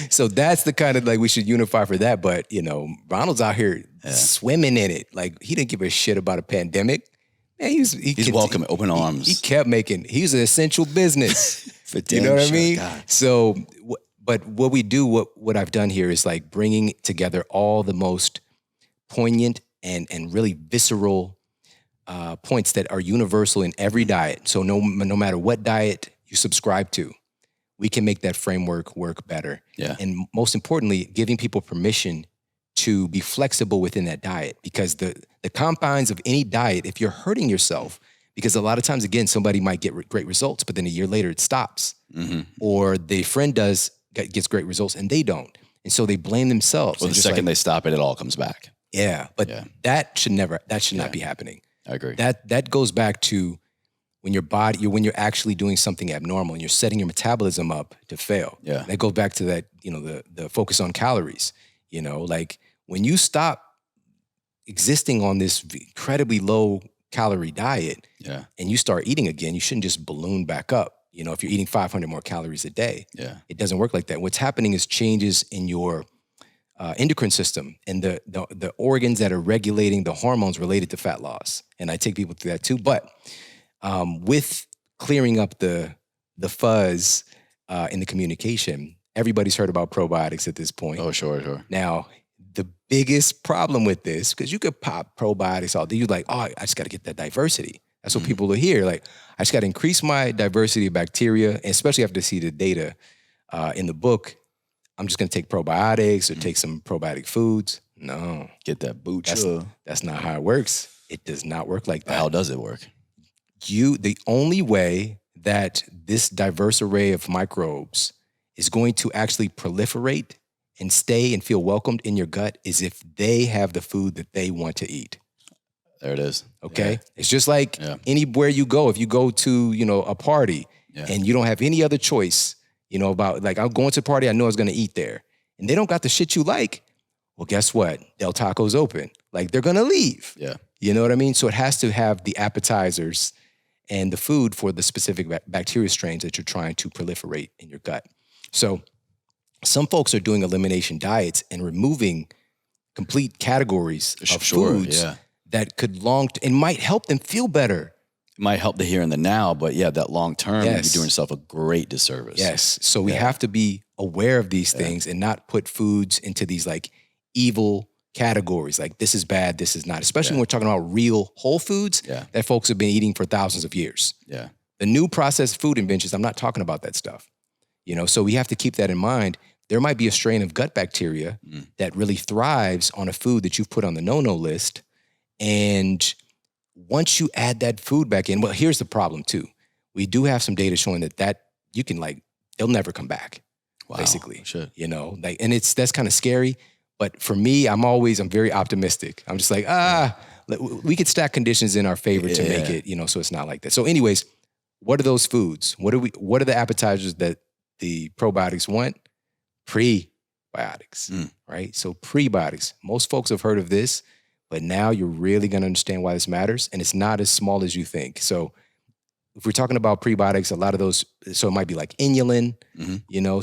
So that's the kind of, like, we should unify for that. But, Ronald's out here swimming in it. Like, he didn't give a shit about a pandemic. Man, he's welcome, open arms. He kept he's an essential business. You know what I mean? God. So, but what we do, what I've done here is like bringing together all the most poignant and really visceral points that are universal in every diet. So no matter what diet you subscribe to, we can make that framework work better. Yeah. And most importantly, giving people permission to be flexible within that diet, because the confines of any diet, if you're hurting yourself, because a lot of times, again, somebody might get great results, but then a year later it stops. Or the friend gets great results and they don't. And so they blame themselves. Well, the second they stop it, it all comes back. Yeah. But that should not be happening. I agree. That goes back to when when you're actually doing something abnormal and you're setting your metabolism up to fail. Yeah. That goes back to that, the focus on calories. Like, when you stop existing on this incredibly low calorie diet and you start eating again, you shouldn't just balloon back up. If you're eating 500 more calories a day, it doesn't work like that. What's happening is changes in your endocrine system and the organs that are regulating the hormones related to fat loss. And I take people through that too. But with clearing up the fuzz in the communication, everybody's heard about probiotics at this point. Oh, sure. Now, the biggest problem with this, because you could pop probiotics all day, you're like, oh, I just got to get that diversity. That's what people are here. Like, I just got to increase my diversity of bacteria, and especially after see the data in the book, I'm just going to take probiotics or take some probiotic foods. No, Get that bucha. that's not how it works. It does not work like that. How does it work? The only way that this diverse array of microbes is going to actually proliferate and stay and feel welcomed in your gut is if they have the food that they want to eat. There it is. Okay. Yeah. It's just like anywhere you go. If you go to, a party and you don't have any other choice, about like, I'm going to a party, I know I was going to eat there and they don't got the shit you like. Well, guess what? Del Taco's open. Like they're going to leave. Yeah. You know what I mean? So it has to have the appetizers and the food for the specific bacteria strains that you're trying to proliferate in your gut. So some folks are doing elimination diets and removing complete categories of foods that could and might help them feel better. It might help the here and the now, but that long term, you're doing yourself a great disservice. Yes. So we have to be aware of these things and not put foods into these like evil categories. Like this is bad, this is not, especially when we're talking about real whole foods that folks have been eating for thousands of years. Yeah. The new processed food inventions, I'm not talking about that stuff. So we have to keep that in mind. There might be a strain of gut bacteria that really thrives on a food that you've put on the no-no list. And once you add that food back in, well, here's the problem too. We do have some data showing that you can they'll never come back. Wow, basically, shit. And that's kind of scary. But for me, I'm very optimistic. I'm just like, we could stack conditions in our favor to make it, so it's not like that. So anyways, what are those foods? What are the appetizers that the probiotics want? Prebiotics, right? So prebiotics, most folks have heard of this, but now you're really going to understand why this matters. And it's not as small as you think. So if we're talking about prebiotics, a lot of those, so it might be like inulin,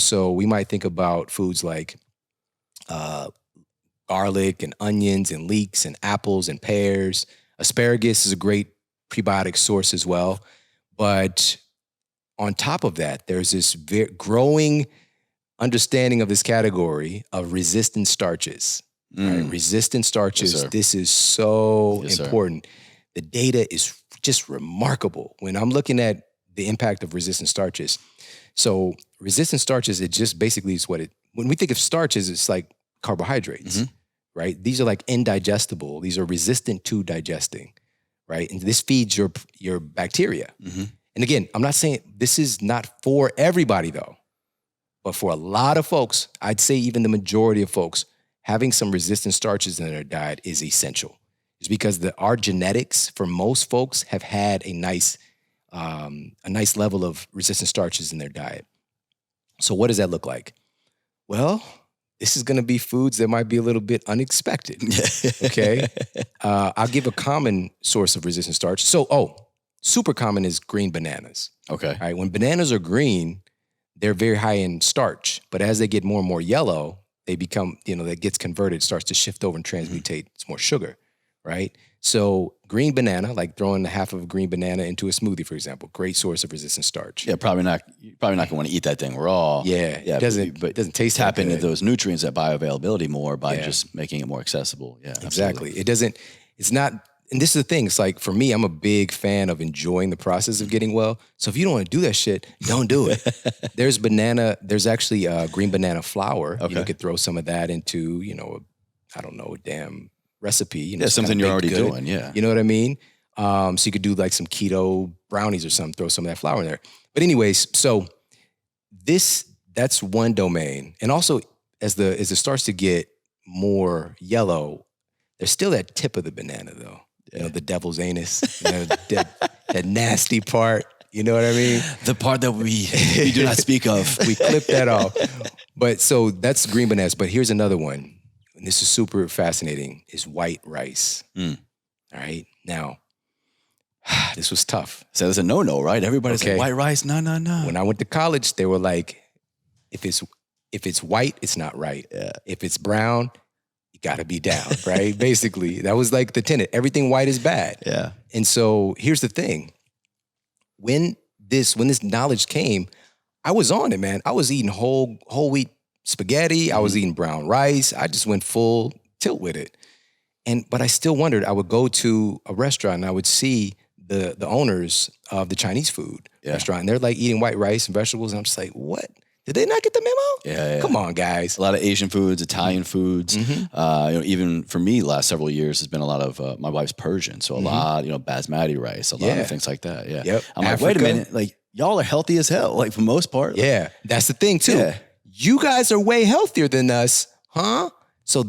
so we might think about foods like garlic and onions and leeks and apples and pears. Asparagus is a great prebiotic source as well. But on top of that, there's this growing understanding of this category of resistant starches. Right? Resistant starches, Yes, sir. this is so Yes, important. The data is just remarkable. When I'm looking at the impact of resistant starches, so resistant starches, it just basically is when we think of starches, it's like carbohydrates, right? These are like indigestible. These are resistant to digesting, right? And this feeds your bacteria. And again, I'm not saying this is not for everybody though, but for a lot of folks, I'd say even the majority of folks, having some resistant starches in their diet is essential. It's because our genetics for most folks have had a nice level of resistant starches in their diet. So what does that look like? Well, this is going to be foods that might be a little bit unexpected. Okay. I'll give a common source of resistant starch. So, super common is green bananas. Okay. All right. When bananas are green, they're very high in starch, but as they get more and more yellow, they become, that gets converted, starts to shift over and transmutate. It's more sugar, right? So green banana, like throwing half of a green banana into a smoothie, for example, great source of resistant starch. Yeah, probably not going to want to eat that thing raw. Yeah, it doesn't taste tap that into good. those nutrients, that bioavailability more by just making it more accessible. Yeah, exactly. absolutely. It's not, and this is the thing. It's like, for me, I'm a big fan of enjoying the process of getting well. So if you don't want to do that shit, don't do it. There's actually green banana flour. Okay. You could throw some of that into, a damn recipe. Something you're already doing. Yeah. You know what I mean? So you could do like some keto brownies or something, throw some of that flour in there. But anyways, so that's one domain. And also as it starts to get more yellow, there's still that tip of the banana though. Yeah. The devil's anus, that nasty part. You know what I mean? The part that we do not speak of. We clip that off. But so that's green bananas. But here's another one. And this is super fascinating, is white rice. All right. Now, this was tough. So it's a no-no, right? Everybody's like, white rice, no. When I went to college, they were like, if it's white, it's not right. Yeah. If it's brown, you got to be down, right? Basically, that was like the tenet. Everything white is bad. Yeah. And so here's the thing. When this knowledge came, I was on it, man. I was eating whole wheat spaghetti. I was eating brown rice. I just went full tilt with it. But I still wondered, I would go to a restaurant and I would see the owners of the Chinese food restaurant, and they're like eating white rice and vegetables. And I'm just like, what? Did they not get the memo? Yeah. Come on, guys. A lot of Asian foods, Italian foods. Even for me, last several years has been a lot of my wife's Persian, so a lot, basmati rice, a lot of things like that. Yeah, Yep. I'm like, wait a minute, like y'all are healthy as hell, like for the most part. Yeah, that's the thing too. Yeah. You guys are way healthier than us, huh? So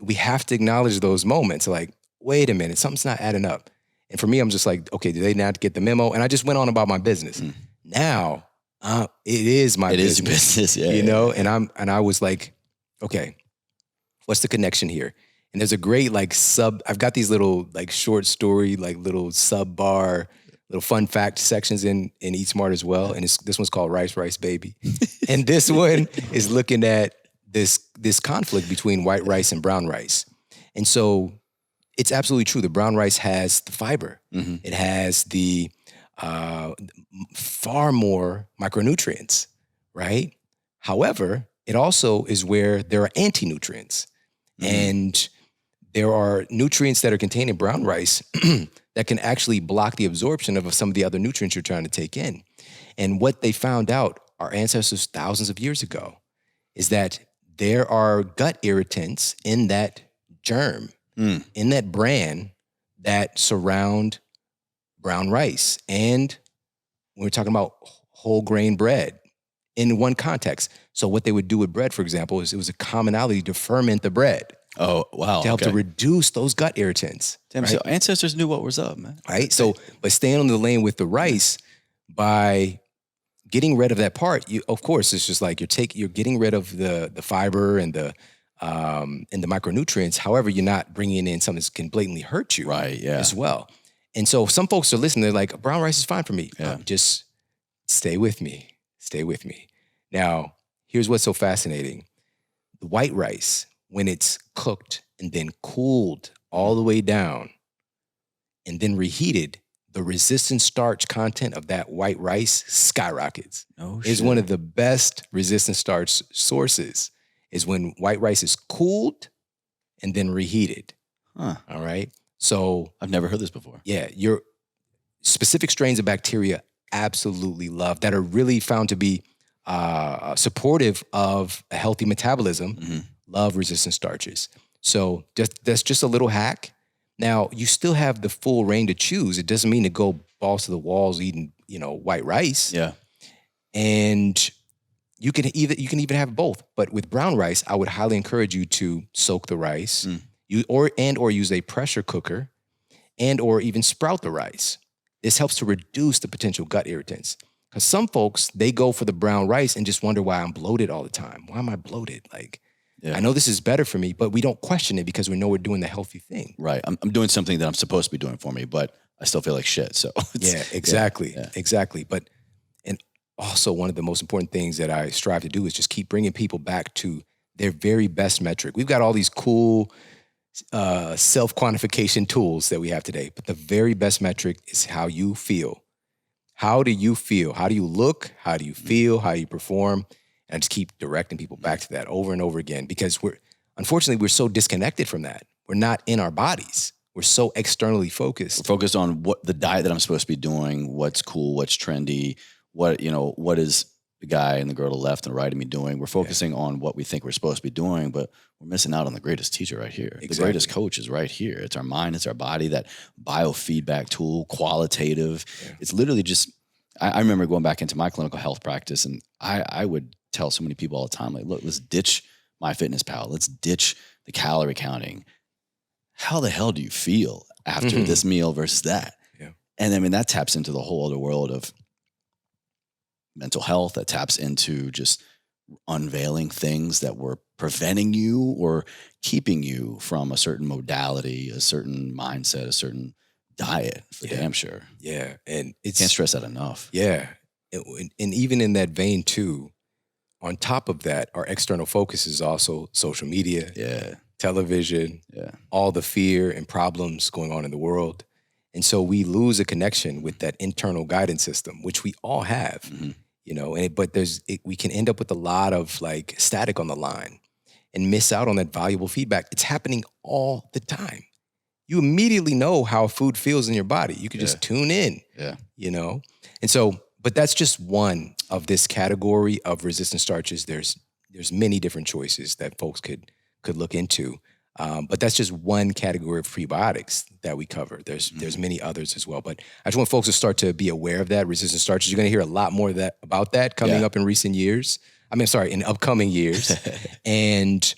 we have to acknowledge those moments. Like, wait a minute, something's not adding up. And for me, I'm just like, okay, did they not get the memo? And I just went on about my business. Now, it is my business. It is your business, yeah. And I was like, okay, what's the connection here? And there's a great I've got these little short story, little sub bar, little fun fact sections in Eat Smart as well. And this one's called Rice, Rice, Baby. And this one is looking at this conflict between white rice and brown rice. And so it's absolutely true. The brown rice has the fiber. It has the far more micronutrients, right? However, it also is where there are anti-nutrients. And there are nutrients that are contained in brown rice that can actually block the absorption of some of the other nutrients you're trying to take in. And what they found out, our ancestors thousands of years ago, is that there are gut irritants in that germ, in that bran that surround brown rice. And we're talking about whole grain bread in one context. So what they would do with bread, for example, is it was a commonality to ferment the bread. Oh, wow. To help to reduce those gut irritants. Damn, right? so ancestors knew what was up, man. Right? So, but staying on the lane with the rice, by getting rid of that part, of course, it's just like you're getting rid of the fiber and the micronutrients. However, you're not bringing in something that can blatantly hurt you, right? Yeah, as well. And so some folks are listening. They're like, brown rice is fine for me. Just stay with me. Stay with me. Now, here's what's so fascinating: the white rice, when it's cooked and then cooled all the way down and then reheated, the resistant starch content of that white rice skyrockets. It's one of the best resistant starch sources is when white rice is cooled and then reheated. All right. So I've never heard this before. Yeah. Your specific strains of bacteria absolutely love that are really found to be supportive of a healthy metabolism. Love resistant starches. So that's just a little hack. Now, you still have the full reign to choose. It doesn't mean to go balls to the walls eating, white rice. Yeah. And you can even have both. But with brown rice, I would highly encourage you to soak the rice, or use a pressure cooker, or even sprout the rice. This helps to reduce the potential gut irritants. Because some folks, they go for the brown rice and just wonder why I'm bloated all the time. Why am I bloated? I know this is better for me, but we don't question it because we know we're doing the healthy thing. Right. I'm doing something that I'm supposed to be doing for me, but I still feel like shit. So exactly. But, and also one of the most important things that I strive to do is just keep bringing people back to their very best metric. We've got all these cool self-quantification tools that we have today, but the very best metric is how you feel. How do you feel? How do you look? How do you feel? How do you perform? And I just keep directing people back to that over and over again because unfortunately, we're so disconnected from that. We're not in our bodies. We're so externally focused. We're focused on what the diet that I'm supposed to be doing, what's cool, what's trendy, what is the guy and the girl to the left and the right of me doing. We're focusing on what we think we're supposed to be doing, but we're missing out on the greatest teacher right here. Exactly. The greatest coach is right here. It's our mind, it's our body, that biofeedback tool, qualitative. Yeah. It's literally just, I remember going back into my clinical health practice and I would tell so many people all the time, like, look, let's ditch MyFitnessPal. Let's ditch the calorie counting. How the hell do you feel after this meal versus that? Yeah. And I mean, that taps into the whole other world of mental health, that taps into just unveiling things that were preventing you or keeping you from a certain modality, a certain mindset, a certain diet, for damn sure. Yeah. And can't stress that enough. Yeah. And even in that vein too, on top of that, our external focus is also social media, television, all the fear and problems going on in the world. And so we lose a connection with that internal guidance system, which we all have, but we can end up with a lot of static on the line and miss out on that valuable feedback. It's happening all the time. You immediately know how food feels in your body. You can just tune in, And so, But that's just one of this category of resistant starches. There's many different choices that folks could look into. But that's just one category of prebiotics that we cover. There's many others as well. But I just want folks to start to be aware of that, resistant starches. You're going to hear a lot more about that coming up in recent years. In upcoming years. And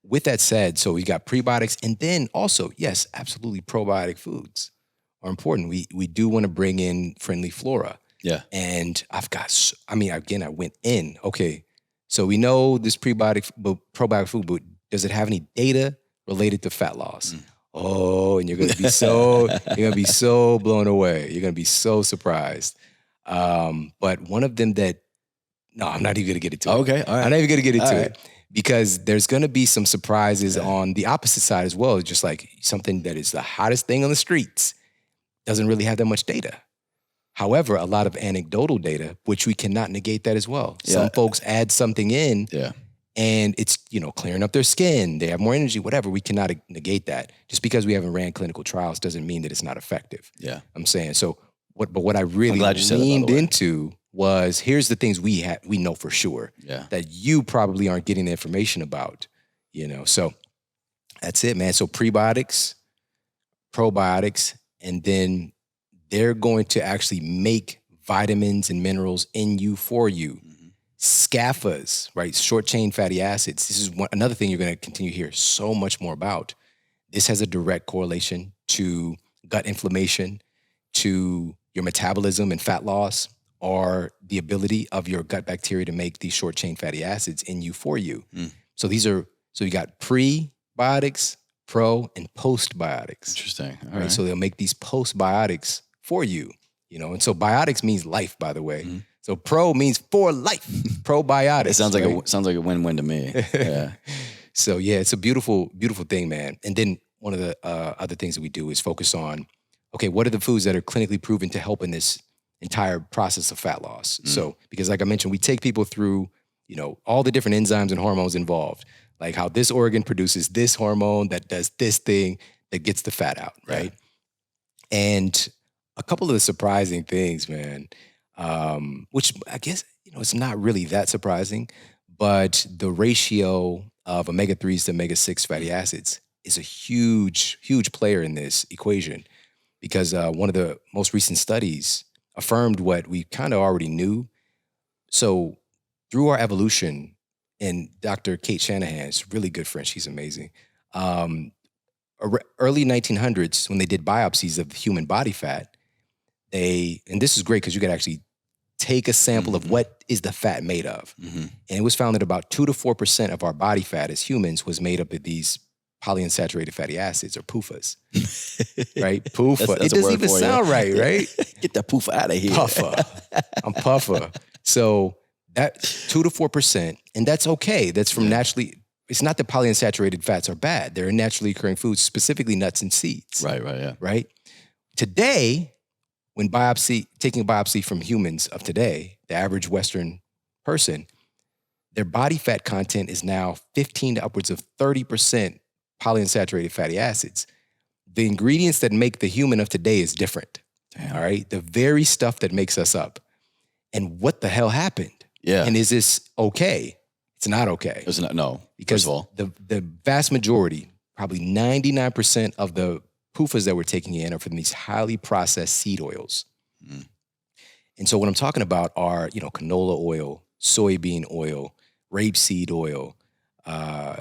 with that said, so we got prebiotics, and then also, yes, absolutely, probiotic foods are important. We do want to bring in friendly flora. Yeah. And I went in. Okay, so we know this probiotic food, but does it have any data related to fat loss? Oh, and you're going to be so blown away. You're going to be so surprised. But one of them no, I'm not even going to get into it. Okay, all right. I'm not even going to get into it because there's going to be some surprises on the opposite side as well. Just like something that is the hottest thing on the streets doesn't really have that much data. However, a lot of anecdotal data, which we cannot negate that as well. Yeah. Some folks add something in and it's, clearing up their skin. They have more energy, whatever. We cannot negate that. Just because we haven't ran clinical trials doesn't mean that it's not effective. Yeah. I'm saying, what I really leaned into was, here's the things we know for sure that you probably aren't getting the information about, So that's it, man. So prebiotics, probiotics, and then they're going to actually make vitamins and minerals in you for you. SCAFAs, right? Short chain fatty acids. This is another thing you're going to continue to hear so much more about. This has a direct correlation to gut inflammation, to your metabolism and fat loss, or the ability of your gut bacteria to make these short chain fatty acids in you for you. So you got prebiotics, pro, and postbiotics. Interesting. All right. So they'll make these postbiotics for you, and so biotics means life, by the way. So pro means for life, probiotics. It sounds like a win-win to me. Yeah. So yeah, it's a beautiful, beautiful thing, man. And then one of the other things that we do is focus on, okay, what are the foods that are clinically proven to help in this entire process of fat loss? So, because like I mentioned, we take people through, all the different enzymes and hormones involved, like how this organ produces this hormone that does this thing that gets the fat out, right? And a couple of the surprising things, man, which I guess, it's not really that surprising, but the ratio of omega-3s to omega-6 fatty acids is a huge, huge player in this equation, because one of the most recent studies affirmed what we kind of already knew. So through our evolution, and Dr. Kate Shanahan's really good friend, she's amazing. Early 1900s, when they did biopsies of the human body fat, and this is great because you could actually take a sample of what is the fat made of. And it was found that about 2 to 4% of our body fat as humans was made up of these polyunsaturated fatty acids, or PUFAs, right? PUFA. It doesn't even sound right? Get that PUFA out of here. Puffer. I'm puffer. So that 2 to 4%, and that's okay. That's from naturally, it's not that polyunsaturated fats are bad. They're naturally occurring foods, specifically nuts and seeds. Right? Today, when taking a biopsy from humans of today, the average Western person, their body fat content is now 15 to upwards of 30% polyunsaturated fatty acids. The ingredients that make the human of today is different. All right? The very stuff that makes us up. And what the hell happened? Yeah. And is this okay? It's not okay. It's not, no. Because first of all, the vast majority, probably 99% of the PUFAs that we're taking in are from these highly processed seed oils. And so what I'm talking about are, canola oil, soybean oil, rapeseed oil,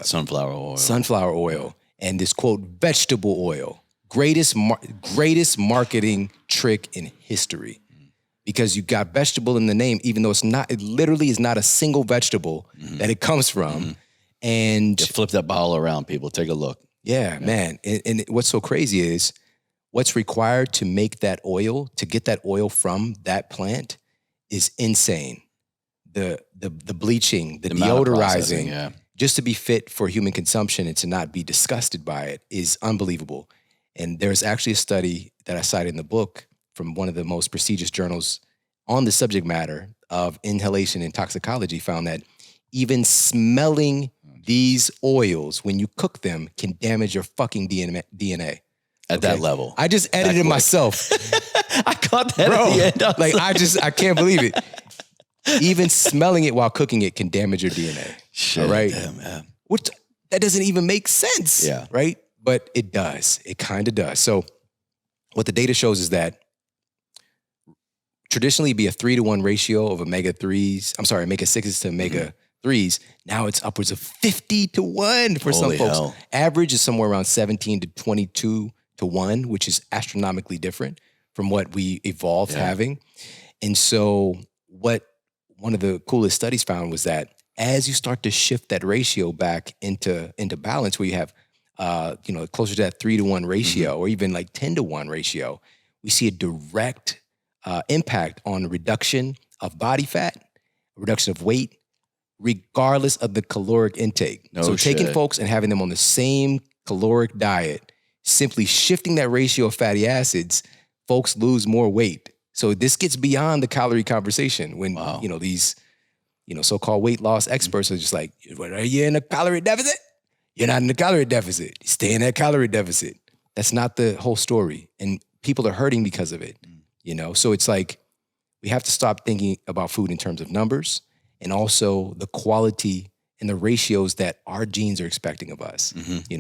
sunflower oil, and this quote, vegetable oil. Greatest marketing trick in history. Because you got vegetable in the name, even though it literally is not a single vegetable that it comes from. And flip that bottle around, people. Take a look. Yeah, man. And what's so crazy is what's required to make that oil, to get that oil from that plant, is insane. The bleaching, the deodorizing, just to be fit for human consumption and to not be disgusted by it is unbelievable. And there's actually a study that I cited in the book from one of the most prestigious journals on the subject matter of inhalation and toxicology, found that even smelling these oils when you cook them can damage your fucking DNA. At that level. I just edited myself. I caught that Bro, at the end. I can't believe it. Even smelling it while cooking it can damage your DNA. Shit, all right? damn, man. Which, that doesn't even make sense. Yeah. Right? But it does. It kind of does. So what the data shows is that traditionally it'd be a 3-to-1 ratio of omega-6s to omega-3s. Now it's upwards of 50-to-1 for Holy some folks. hell. Average is somewhere around 17 to 22-to-1, which is astronomically different from what we evolved having. And so what one of the coolest studies found was that as you start to shift that ratio back into balance, where you have closer to that 3-to-1 ratio, or even like 10-to-1 ratio, we see a direct impact on reduction of body fat, reduction of weight, regardless of the caloric intake. So taking folks and having them on the same caloric diet, simply shifting that ratio of fatty acids, folks lose more weight. So this gets beyond the calorie conversation when, these, so-called weight loss experts are just like, are you in a calorie deficit? You're not in a calorie deficit. You stay in that calorie deficit. That's not the whole story. And people are hurting because of it, So it's like, we have to stop thinking about food in terms of numbers and also the quality and the ratios that our genes are expecting of us.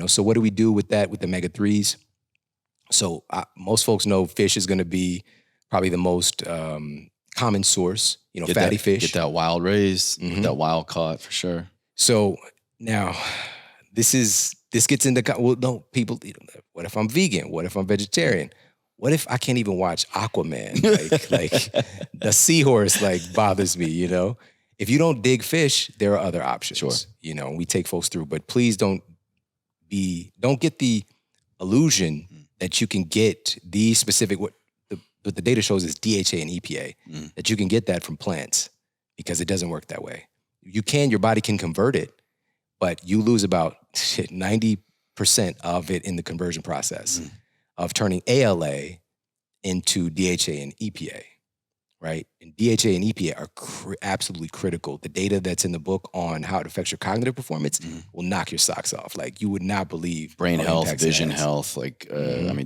So what do we do with that, with the omega-3s? So most folks know fish is going to be probably the most common source, fatty fish. Get that wild raised, that wild caught for sure. So now this gets into, people, what if I'm vegan? What if I'm vegetarian? What if I can't even watch Aquaman? Like the seahorse bothers me, If you don't dig fish, there are other options. Sure. We take folks through, but please don't get the illusion that you can get these specific, what the data shows is DHA and EPA, that you can get that from plants, because it doesn't work that way. Your body can convert it, but you lose about 90% of it in the conversion process of turning ALA into DHA and EPA, right? And DHA and EPA are absolutely critical. The data that's in the book on how it affects your cognitive performance will knock your socks off. Like, you would not believe. Brain health, vision health,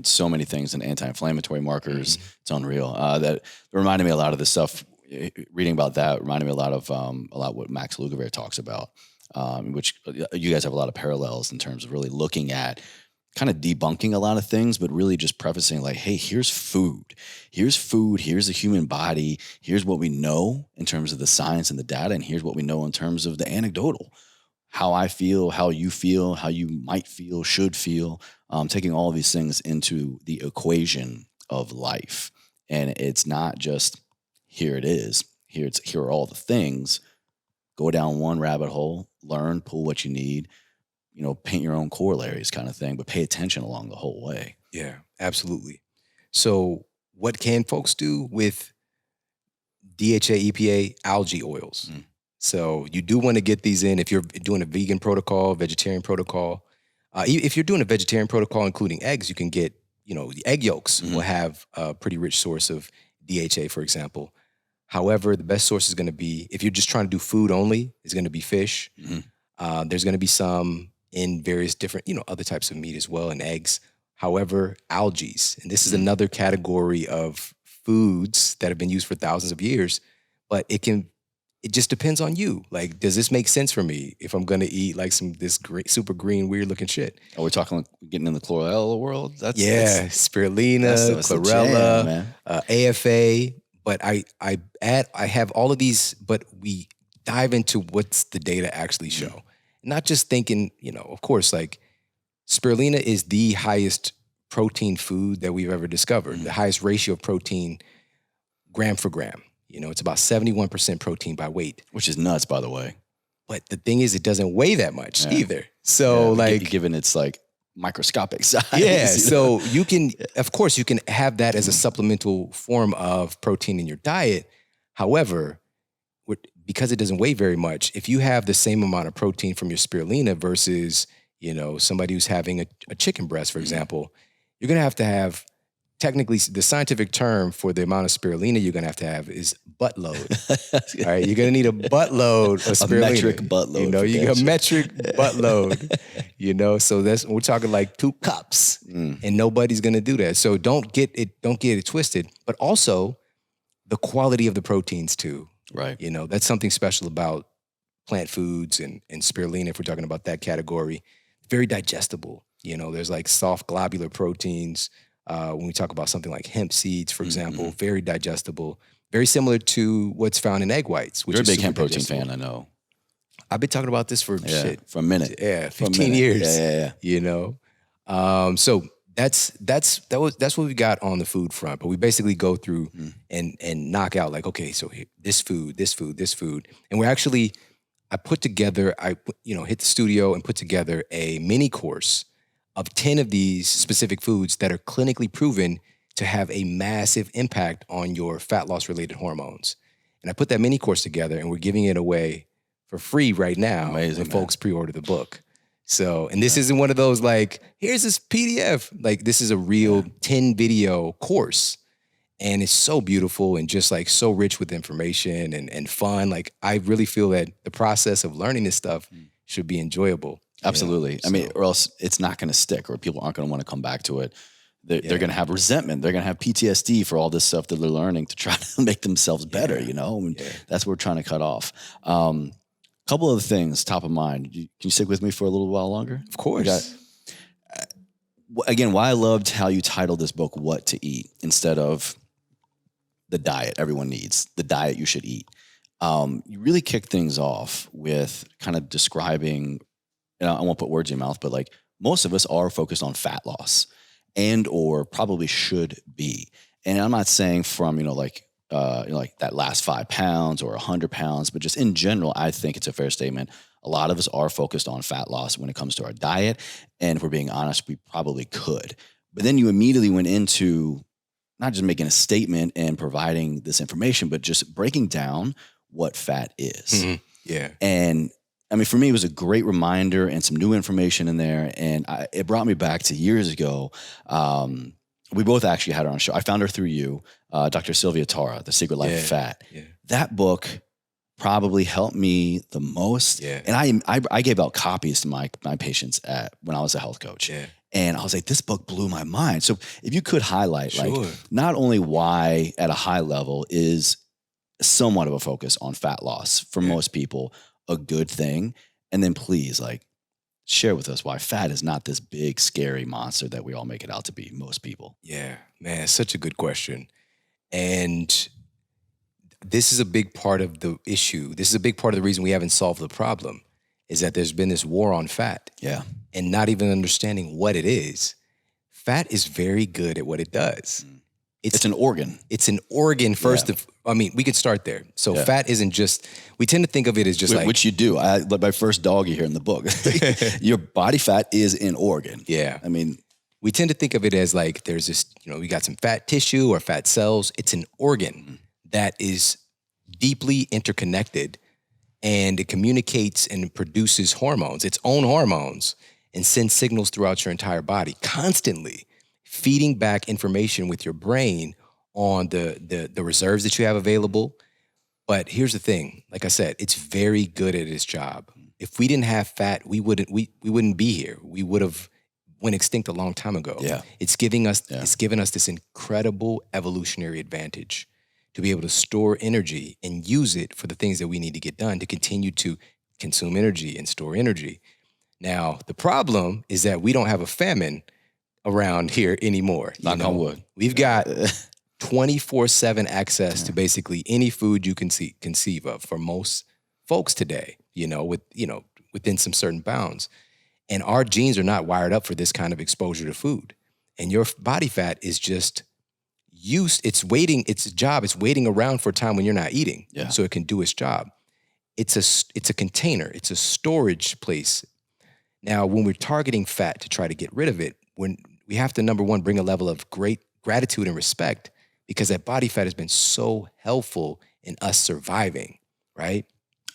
so many things, and anti-inflammatory markers. It's unreal. That reminded me a lot of the stuff, reading about that reminded me a lot what Max Lugavere talks about, which you guys have a lot of parallels in terms of really looking at kind of debunking a lot of things, but really just prefacing like, hey, here's food, here's the human body, here's what we know in terms of the science and the data, and here's what we know in terms of the anecdotal, how I feel, how you feel, how you might feel, should feel, taking all of these things into the equation of life. And it's not just, here it is, here are all the things, go down one rabbit hole, learn, pull what you need, paint your own corollaries kind of thing, but pay attention along the whole way. Yeah, absolutely. So what can folks do with DHA, EPA, algae oils? So you do want to get these in if you're doing a vegan protocol, vegetarian protocol. If you're doing a vegetarian protocol, including eggs, you can get, the egg yolks will have a pretty rich source of DHA, for example. However, the best source is going to be, if you're just trying to do food only, is going to be fish. There's going to be some in various different, other types of meat as well, and eggs. However, algae, and this is another category of foods that have been used for thousands of years, but it just depends on you. Like, does this make sense for me if I'm going to eat like this great, super green, weird looking shit? Are we talking getting in the chlorella world? Spirulina, chlorella, AFA. But I have all of these, but we dive into what's the data actually show. Not just thinking, of course, like spirulina is the highest protein food that we've ever discovered, the highest ratio of protein gram for gram. It's about 71% protein by weight. Which is nuts, by the way. But the thing is, it doesn't weigh that much either. So given its like microscopic size. Yeah. So you can have that as a supplemental form of protein in your diet. However, because it doesn't weigh very much, if you have the same amount of protein from your spirulina versus, somebody who's having a chicken breast, for example, you're going to have technically, the scientific term for the amount of spirulina you're going to have is buttload. All right, you're going to need a buttload of spirulina. A metric buttload. You know, you got a metric buttload. You know, so we're talking like 2 cups, and nobody's going to do that. So don't get it twisted. But also, the quality of the proteins too. Right. You know, that's something special about plant foods and spirulina. If we're talking about that category, very digestible. You know, there's like soft globular proteins. When we talk about something like hemp seeds, for example, very digestible, very similar to what's found in egg whites. Which You're a is big super hemp protein digestible. fan, I know. I've been talking about this for a minute. Yeah, For a 15 minute. years. Yeah. You know, so that's what we got on the food front. But we basically go through and knock out like, okay, so here, this food, and I put together, hit the studio and put together a mini course of 10 of these specific foods that are clinically proven to have a massive impact on your fat loss related hormones. And I put that mini course together, and we're giving it away for free right now. Amazing, when folks pre-order the book. So, and this isn't one of those like, here's this PDF. Like, this is a real 10 video course. And it's so beautiful and just like so rich with information and fun. Like, I really feel that the process of learning this stuff should be enjoyable. Absolutely. You know? I mean, or else it's not going to stick, or people aren't going to want to come back to it. They're going to have resentment. They're going to have PTSD for all this stuff that they're learning to try to make themselves better, you know? And that's what we're trying to cut off. Couple of things top of mind. Can you stick with me for a little while longer? Of course. Again, why I loved how you titled this book, What to Eat, instead of the diet everyone needs, the diet you should eat. You really kicked things off with kind of describing, I won't put words in your mouth, but like most of us are focused on fat loss and or probably should be. And I'm not saying from, like that last 5 pounds or 100 pounds, but just in general, I think it's a fair statement. A lot of us are focused on fat loss when it comes to our diet. And if we're being honest, we probably could. But then you immediately went into not just making a statement and providing this information, but just breaking down what fat is. Mm-hmm. Yeah. And I mean, for me, it was a great reminder and some new information in there. And it brought me back to years ago. We both actually had her on a show. I found her through you, Dr. Sylvia Tara, The Secret Life of Fat. Yeah. That book probably helped me the most. Yeah. And I gave out copies to my patients when I was a health coach. Yeah. And I was like, this book blew my mind. So if you could highlight, Sure. like, not only why at a high level is somewhat of a focus on fat loss for most people a good thing, and then please, like, share with us why fat is not this big, scary monster that we all make it out to be, most people. Yeah, man, such a good question. And this is a big part of the issue. This is a big part of the reason we haven't solved the problem, is that there's been this war on fat. Yeah. And not even understanding what it is. Fat is very good at what it does. It's an organ. It's an organ first. We could start there. So fat isn't just, we tend to think of it as just Which you do. My first doggy here in the book. Your body fat is an organ. Yeah. I mean, we tend to think of it as like there's this, we got some fat tissue or fat cells. It's an organ that is deeply interconnected, and it communicates and produces hormones, its own hormones, and sends signals throughout your entire body, constantly feeding back information with your brain on the reserves that you have available. But here's the thing, like I said, it's very good at its job. If we didn't have fat, we wouldn't be here. We would have went extinct a long time ago. Yeah. It's given us this incredible evolutionary advantage to be able to store energy and use it for the things that we need to get done to continue to consume energy and store energy. Now, the problem is that we don't have a famine around here anymore. Knock on wood. We've got 24/7 access to basically any food you can conceive of for most folks today, within some certain bounds. And our genes are not wired up for this kind of exposure to food. And your body fat is just it's waiting around for a time when you're not eating, so it can do its job. It's a container, it's a storage place. Now, when we're targeting fat to try to get rid of it, we have to, number one, bring a level of great gratitude and respect, because that body fat has been so helpful in us surviving, right?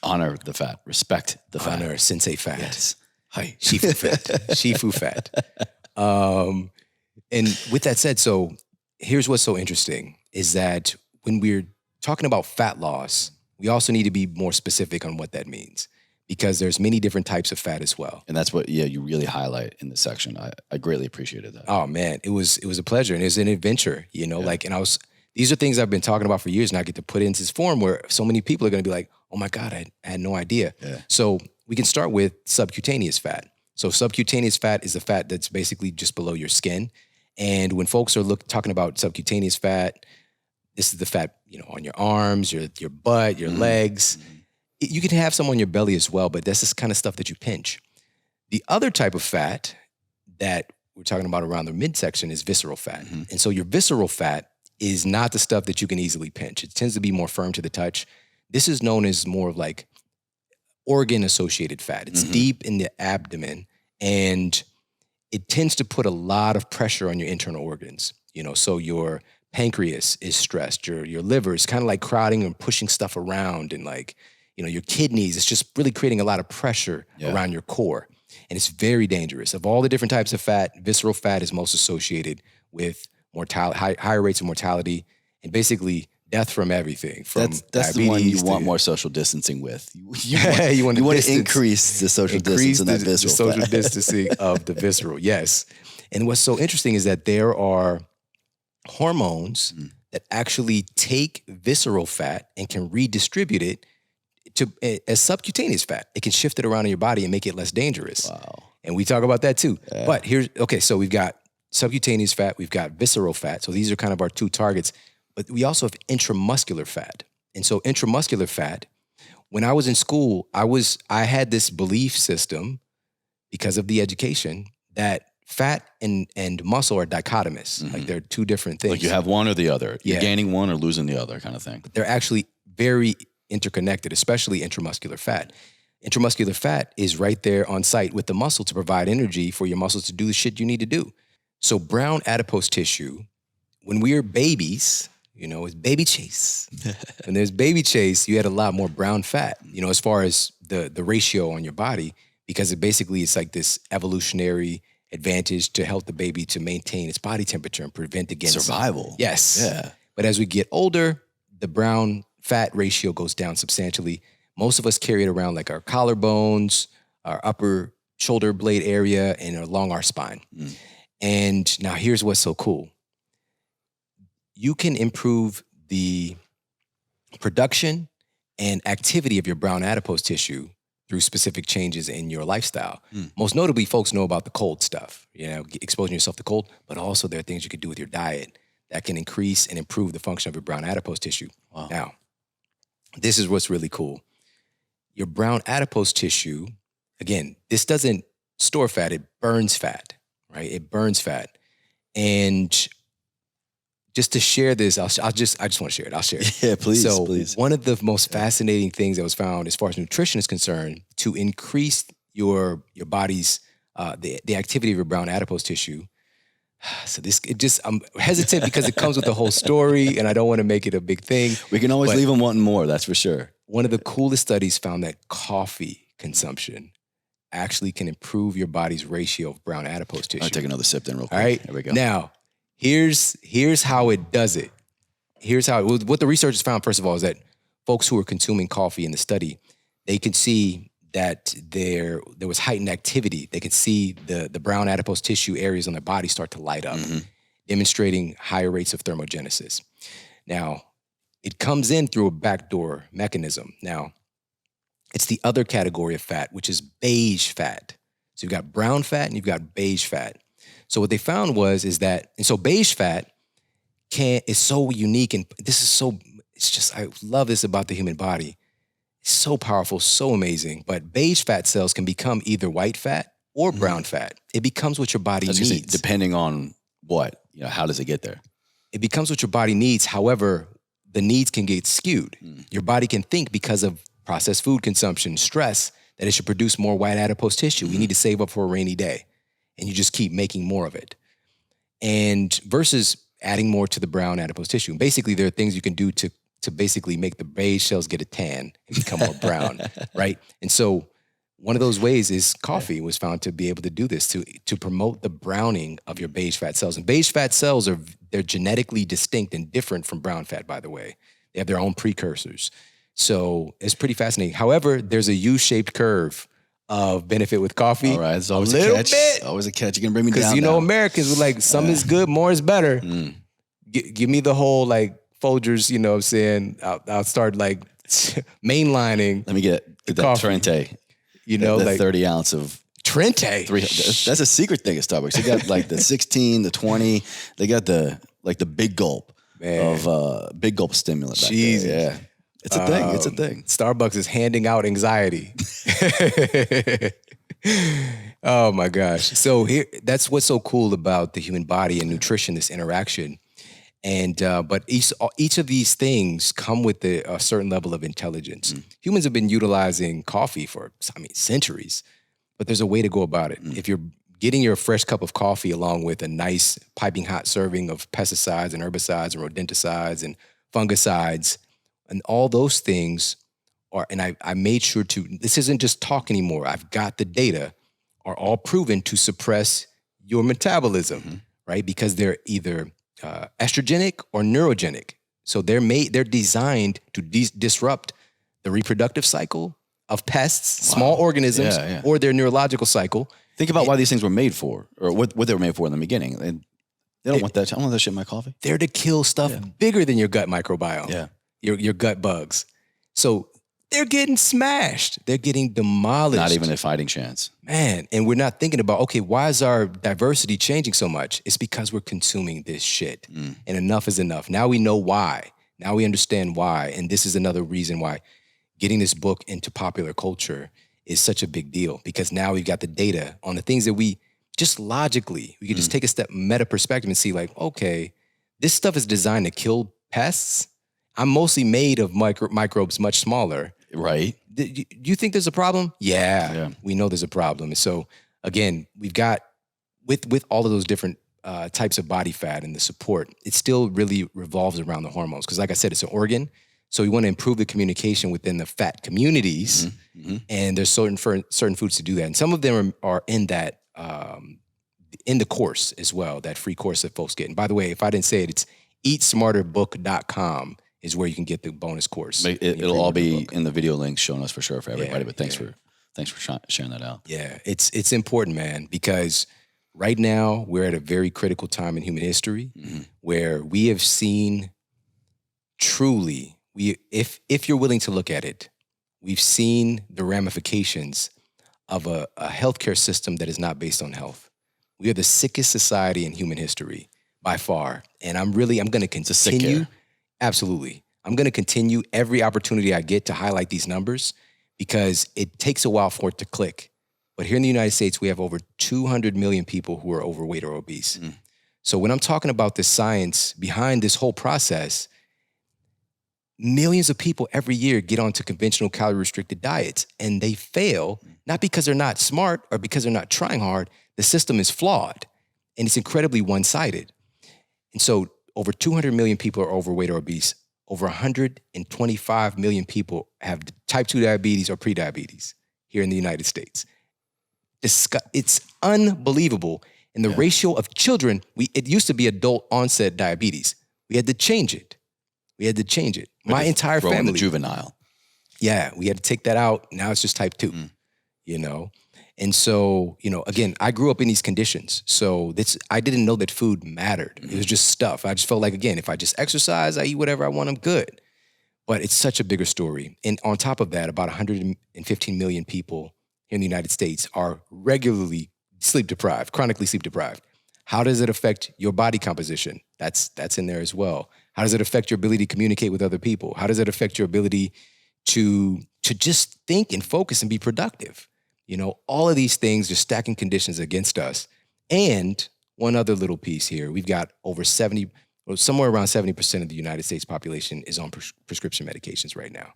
Honor the fat, respect the fat. Honor sensei fat. Yes. Hi. Shifu fat. Shifu fat. And with that said, so here's what's so interesting is that when we're talking about fat loss, we also need to be more specific on what that means, because there's many different types of fat as well. And that's what, you really highlight in this section. I greatly appreciated that. Oh man, it was a pleasure, and it was an adventure, like, and these are things I've been talking about for years, and I get to put it into this form where so many people are going to be like, oh my God, I had no idea. Yeah. So we can start with subcutaneous fat. So subcutaneous fat is the fat that's basically just below your skin. And when folks are talking about subcutaneous fat, this is the fat, on your arms, your butt, your legs. You can have some on your belly as well, but that's this kind of stuff that you pinch. The other type of fat that we're talking about around the midsection is visceral fat. And so your visceral fat is not the stuff that you can easily pinch. It tends to be more firm to the touch. This is known as more of like organ-associated fat. It's deep in the abdomen, and it tends to put a lot of pressure on your internal organs. So your pancreas is stressed, your liver is kind of like crowding and pushing stuff around, and like, your kidneys, it's just really creating a lot of pressure around your core. And it's very dangerous. Of all the different types of fat, visceral fat is most associated with mortality, higher rates of mortality, and basically death from everything. From that's the one you want more social distancing with. You want to increase the social distance in that visceral the social fat. distancing of the visceral, yes. And what's so interesting is that there are hormones that actually take visceral fat and can redistribute it to as subcutaneous fat. It can shift it around in your body and make it less dangerous. Wow. And we talk about that too. Yeah. But so we've got subcutaneous fat, we've got visceral fat. So these are kind of our two targets. But we also have intramuscular fat. And so intramuscular fat, when I was in school, I had this belief system, because of the education, that fat and muscle are dichotomous. Like they're two different things. Like you have one or the other. You're gaining one or losing the other kind of thing. But they're actually very interconnected, especially intramuscular fat. Intramuscular fat is right there on site with the muscle to provide energy for your muscles to do the shit you need to do. So brown adipose tissue, when we are babies, it's baby chase. When there's baby chase, you had a lot more brown fat, as far as the ratio on your body, because it's like this evolutionary advantage to help the baby to maintain its body temperature and prevent against survival. Yes. Yeah. But as we get older, the brown fat ratio goes down substantially. Most of us carry it around like our collarbones, our upper shoulder blade area, and along our spine. And now here's what's so cool. You can improve the production and activity of your brown adipose tissue through specific changes in your lifestyle. Most notably, folks know about the cold stuff, exposing yourself to cold, but also there are things you can do with your diet that can increase and improve the function of your brown adipose tissue. Wow. Now, this is what's really cool. Your brown adipose tissue, again, this doesn't store fat, it burns fat, right? It burns fat. And just to share this, I just want to share it. I'll share it. Yeah, please, so please. One of the most fascinating things that was found as far as nutrition is concerned, to increase your body's, the activity of your brown adipose tissue. So I'm hesitant because it comes with the whole story, and I don't want to make it a big thing. We can always leave them wanting more, that's for sure. One of the coolest studies found that coffee consumption actually can improve your body's ratio of brown adipose tissue. I'll take another sip then real quick. All right, here we go. Now, here's how it does it. What the researchers found, first of all, is that folks who were consuming coffee in the study, they could see that there was heightened activity. They could see the brown adipose tissue areas on their body start to light up, demonstrating higher rates of thermogenesis. Now, it comes in through a backdoor mechanism. Now, it's the other category of fat, which is beige fat. So you've got brown fat and you've got beige fat. So what they found so beige fat is so unique, and I love this about the human body. It's so powerful, so amazing. But beige fat cells can become either white fat or brown fat. It becomes what your body needs. Depending on what, how does it get there? It becomes what your body needs. However, the needs can get skewed. Your body can think, because of processed food consumption, stress, that it should produce more white adipose tissue. We need to save up for a rainy day. And you just keep making more of it. And versus adding more to the brown adipose tissue. Basically, there are things you can do to basically make the beige cells get a tan and become more brown, right? And so one of those ways is coffee was found to be able to do this, to promote the browning of your beige fat cells. And beige fat cells they're genetically distinct and different from brown fat, by the way. They have their own precursors. So it's pretty fascinating. However, there's a U-shaped curve of benefit with coffee. All right, it's always a catch. Always a catch. You can bring me down. Because now. Americans were like, some is good, more is better. Give me the whole like Folgers, you know what I'm saying? I'll start like mainlining. Let me get that coffee. Trente. You know, the like 30 ounce of Trente. That's a secret thing at Starbucks. They got like the 16, the 20. They got the big gulp of big gulp stimulant. Back Jesus. there. Yeah. It's a thing. It's a thing. Starbucks is handing out anxiety. Oh my gosh. So that's what's so cool about the human body and nutrition, this interaction. And but each of these things come with a certain level of intelligence. Humans have been utilizing coffee for centuries, but there's a way to go about it. If you're getting your fresh cup of coffee along with a nice piping hot serving of pesticides and herbicides and rodenticides and fungicides, and all those things are, and I made sure this isn't just talk anymore. I've got the data, are all proven to suppress your metabolism, right? Because they're either estrogenic or neurogenic. So they're designed to disrupt the reproductive cycle of pests, small organisms, or their neurological cycle. Think about why these things were made for, or what they were made for in the beginning. They don't want that. I don't want that shit in my coffee. They're to kill stuff bigger than your gut microbiome. Yeah. Your gut bugs. So they're getting smashed. They're getting demolished. Not even a fighting chance. Man, and we're not thinking about, okay, why is our diversity changing so much? It's because we're consuming this shit. And enough is enough. Now we know why. Now we understand why. And this is another reason why getting this book into popular culture is such a big deal, because now we've got the data on the things that we just logically, we can just take a step meta perspective and see like, okay, this stuff is designed to kill pests. I'm mostly made of microbes much smaller. Right. Do you think there's a problem? Yeah, we know there's a problem. And so again, we've got with all of those different types of body fat and the support, it still really revolves around the hormones. Because like I said, it's an organ. So we want to improve the communication within the fat communities. And there's certain foods to do that. And some of them are in that, in the course as well, that free course that folks get. And by the way, if I didn't say it, it's eatsmarterbook.com is where you can get the bonus course. It'll all be in the video links showing us for sure for everybody. But thanks for sharing that out. Yeah, it's important, man, because right now we're at a very critical time in human history where we have seen truly, if you're willing to look at it, we've seen the ramifications of a healthcare system that is not based on health. We are the sickest society in human history by far. And I'm going to continue. Absolutely. I'm going to continue every opportunity I get to highlight these numbers because it takes a while for it to click. But here in the United States, we have over 200 million people who are overweight or obese. So when I'm talking about the science behind this whole process, millions of people every year get onto conventional calorie-restricted diets and they fail, not because they're not smart or because they're not trying hard. The system is flawed and it's incredibly one-sided. And so over 200 million people are overweight or obese. Over 125 million people have type 2 diabetes or prediabetes here in the United States. It's unbelievable. And the ratio of children, it used to be adult onset diabetes. We had to change it. My entire family. The juvenile. Yeah, we had to take that out. Now it's just type 2, you know? And so, again, I grew up in these conditions. So I didn't know that food mattered. It was just stuff. I just felt like, again, if I just exercise, I eat whatever I want, I'm good. But it's such a bigger story. And on top of that, about 115 million people here in the United States are regularly chronically sleep deprived. How does it affect your body composition? That's in there as well. How does it affect your ability to communicate with other people? How does it affect your ability to just think and focus and be productive? All of these things are stacking conditions against us. And one other little piece here, we've got somewhere around 70% of the United States population is on prescription medications right now.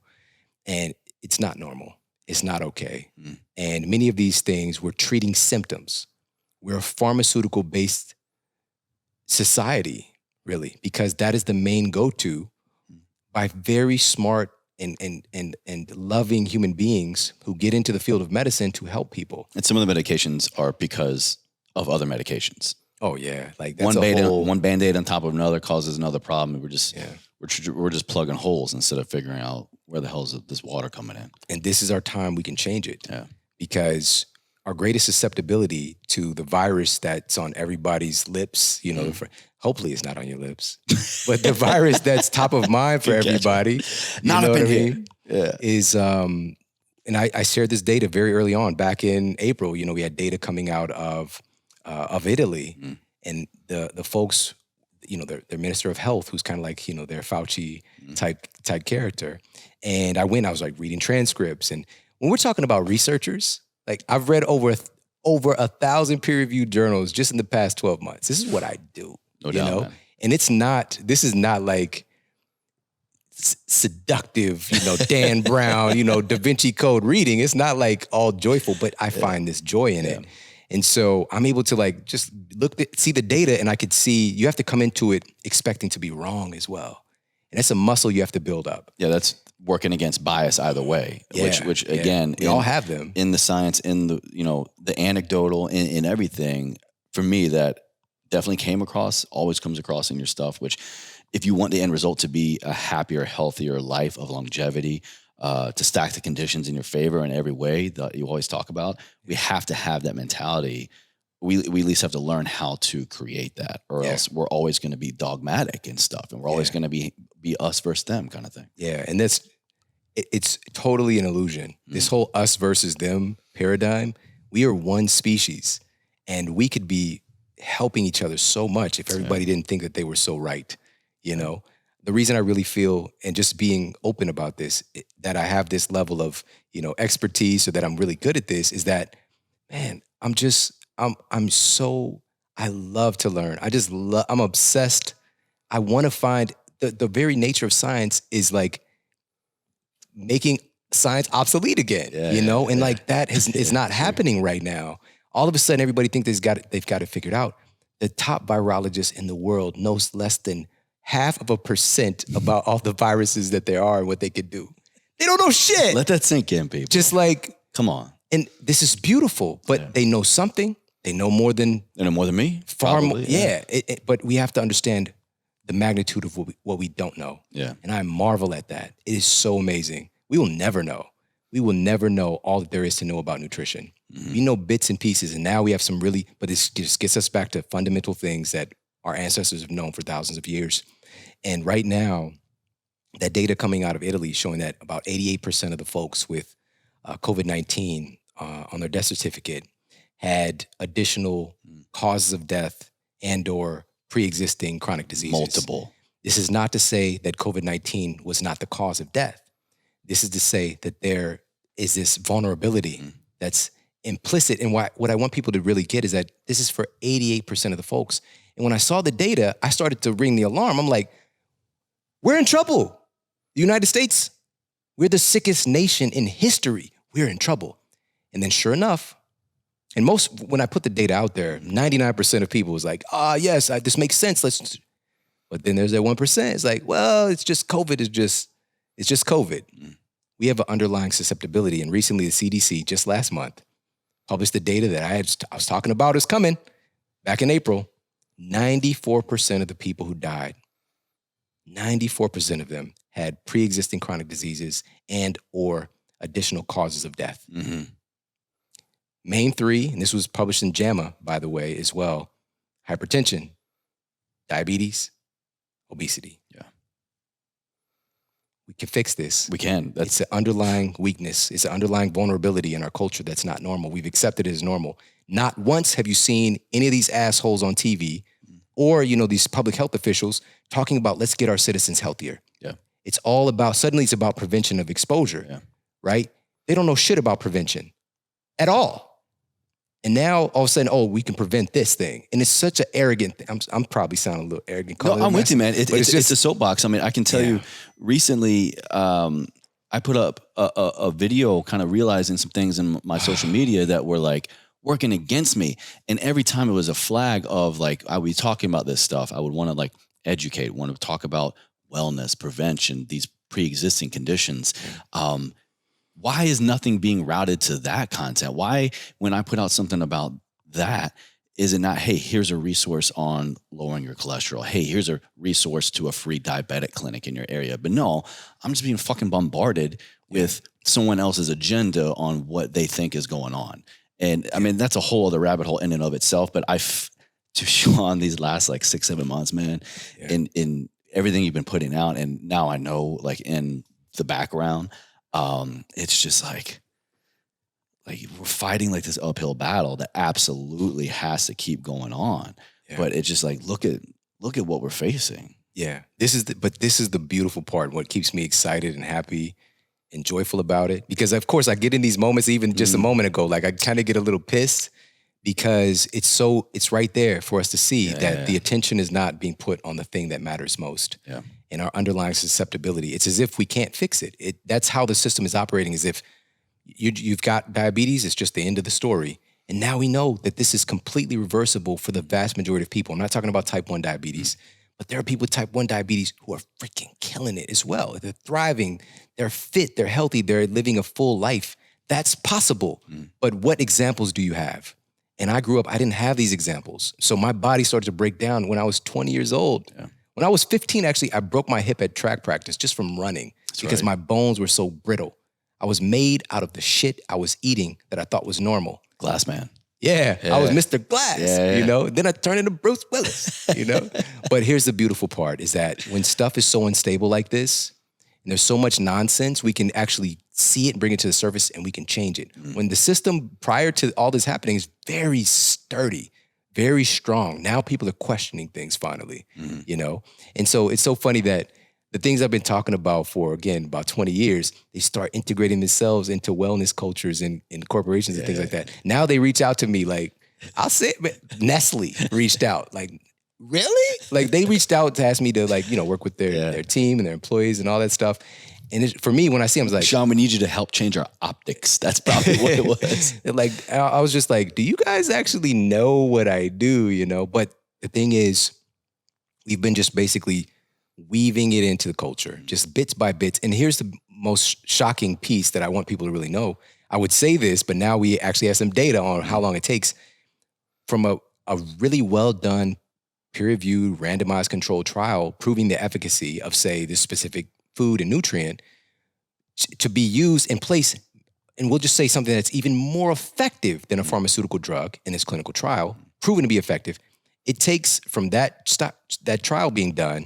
And it's not normal. It's not okay. And many of these things, we're treating symptoms. We're a pharmaceutical-based society, really, because that is the main go-to by very smart and loving human beings who get into the field of medicine to help people. And some of the medications are because of other medications. Oh yeah, like that's one Band-Aid on top of another causes another problem. We're just Yeah. we're just plugging holes instead of figuring out where the hell is this water coming in. And this is our time we can change it. Yeah. Because our greatest susceptibility to the virus that's on everybody's lips, you know, hopefully it's not on your lips, but the virus that's top of mind for everybody, Not you know up in what I here. mean, Yeah. is, and I shared this data very early on back in April. You know, we had data coming out of Italy, and the folks, you know, their minister of health, who's kind of like, you know, their Fauci type character. And I was like reading transcripts, and when we're talking about researchers, like I've read over 1,000 peer-reviewed journals just in the past 12 months. This is what I do, No doubt, know? man. And this is not like seductive, you know, Dan Brown, you know, Da Vinci Code reading. It's not like all joyful, but I find this joy in it. And so I'm able to like just see the data, and I could see you have to come into it expecting to be wrong as well. And that's a muscle you have to build up. Yeah, that's working against bias either way. Which again, we all have them in the science, in the the anecdotal, in everything. For me, that definitely always comes across in your stuff. Which, if you want the end result to be a happier, healthier life of longevity, to stack the conditions in your favor in every way that you always talk about, we have to have that mentality. We at least have to learn how to create that, or else we're always going to be dogmatic and stuff, and we're always going to be us versus them kind of thing. Yeah, and it's totally an illusion. This whole us versus them paradigm, we are one species, and we could be helping each other so much if everybody didn't think that they were so right. You know, the reason I really feel, and just being open about this, that I have this level of, you know, expertise, or that I'm really good at this, is that, man, I love to learn. I'm obsessed. I want to find the very nature of science is like making science obsolete again, and like that is not happening right now. All of a sudden, everybody thinks they've got it figured out. The top virologist in the world knows less than 0.5% about all the viruses that there are and what they could do. They don't know shit. Let that sink in, people. Just like, come on. And this is beautiful, but they know something. They know more than me. Far Probably, more. Yeah. But we have to understand the magnitude of what we don't know. Yeah. And I marvel at that. It is so amazing. We will never know. We will never know all that there is to know about nutrition. We know bits and pieces, and now we have some but this just gets us back to fundamental things that our ancestors have known for thousands of years. And right now, that data coming out of Italy showing that about 88% of the folks with COVID-19 on their death certificate had additional causes of death and or pre-existing chronic diseases. Multiple. This is not to say that COVID-19 was not the cause of death. This is to say that there is this vulnerability that's implicit. And what I want people to really get is that this is for 88% of the folks. And when I saw the data, I started to ring the alarm. I'm like, we're in trouble. The United States, we're the sickest nation in history. We're in trouble. And then sure enough, and when I put the data out there, 99% of people was like, yes, this makes sense. But then there's that 1%. It's like, well, it's just COVID. It's just COVID. We have an underlying susceptibility. And recently the CDC, just last month, published the data that I was talking about is coming back in April. 94% of the people who died, 94% of them had pre-existing chronic diseases and or additional causes of death. Main three, and this was published in JAMA, by the way, as well: hypertension, diabetes, obesity. Yeah. We can fix this. We can. It's an underlying weakness. It's an underlying vulnerability in our culture that's not normal. We've accepted it as normal. Not once have you seen any of these assholes on TV or, these public health officials talking about, let's get our citizens healthier. Yeah. It's all about, suddenly it's about prevention of exposure, right? They don't know shit about prevention at all. And now all of a sudden, we can prevent this thing. And it's such an arrogant thing. I'm probably sounding a little arrogant. No, I'm with you, man. It's just a soapbox. I mean, I can tell you recently, I put up a video kind of realizing some things in my social media that were like working against me. And every time it was a flag of like, I would be talking about this stuff, I would want to like educate, want to talk about wellness, prevention, these pre-existing conditions. Why is nothing being routed to that content? Why, when I put out something about that, is it not, hey, here's a resource on lowering your cholesterol. Hey, here's a resource to a free diabetic clinic in your area. But no, I'm just being fucking bombarded with someone else's agenda on what they think is going on. And I mean, that's a whole other rabbit hole in and of itself. But to Shawn, these last like 6-7 months, man, in everything you've been putting out, and now I know, like, in the background, it's just like we're fighting like this uphill battle that absolutely has to keep going on. But it's just like, look at what we're facing. Yeah. This is the beautiful part. What keeps me excited and happy and joyful about it. Because of course I get in these moments, even just a moment ago, like I kind of get a little pissed because it's right there for us to see that the attention is not being put on the thing that matters most. Yeah. And our underlying susceptibility. It's as if we can't fix it. That's how the system is operating, as if you've got diabetes, it's just the end of the story. And now we know that this is completely reversible for the vast majority of people. I'm not talking about type 1 diabetes, but there are people with type 1 diabetes who are freaking killing it as well. They're thriving, they're fit, they're healthy, they're living a full life. That's possible. But what examples do you have? And I grew up, I didn't have these examples. So my body started to break down when I was 20 years old. Yeah. When I was 15, actually, I broke my hip at track practice just from running because my bones were so brittle. I was made out of the shit I was eating that I thought was normal. Glass man. Yeah, I was Mr. Glass, you know? Then I turned into Bruce Willis, you know? But here's the beautiful part is that when stuff is so unstable like this, and there's so much nonsense, we can actually see it and bring it to the surface and we can change it. When the system prior to all this happening is very sturdy, very strong, now people are questioning things finally, you know? And so it's so funny that the things I've been talking about for, again, about 20 years, they start integrating themselves into wellness cultures and corporations and things like that. Now they reach out to me like, I'll say it, Nestle reached out. Like, really? Like they reached out to ask me to, like, you know, work with their team and their employees and all that stuff. And for me, when I see them, I was like, Shawn, we need you to help change our optics. That's probably what it was. Like, I was just like, do you guys actually know what I do, you know? But the thing is, we've been just basically weaving it into the culture, just bits by bits. And here's the most shocking piece that I want people to really know. I would say this, but now we actually have some data on how long it takes from a really well done, peer-reviewed, randomized controlled trial proving the efficacy of, say, this specific food and nutrient to be used in place. And we'll just say something that's even more effective than a pharmaceutical drug in this clinical trial, proven to be effective. It takes from that trial being done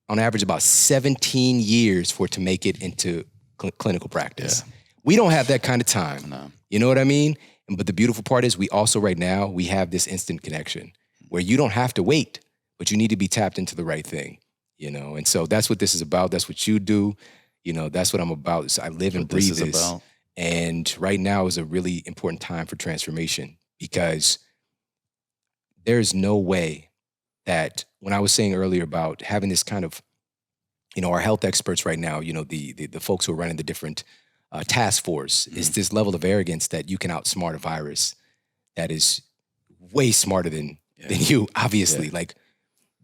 on average about 17 years for it to make it into clinical practice. Yeah. We don't have that kind of time. No. You know what I mean? But the beautiful part is we also right now, we have this instant connection where you don't have to wait, but you need to be tapped into the right thing, you know? And so that's what this is about. That's what you do. You know, that's what I'm about. So I live and breathe this. And right now is a really important time for transformation because there's no way that when I was saying earlier about having this kind of, you know, our health experts right now, you know, the folks who are running the different task force is this level of arrogance that you can outsmart a virus that is way smarter than you, obviously. Like,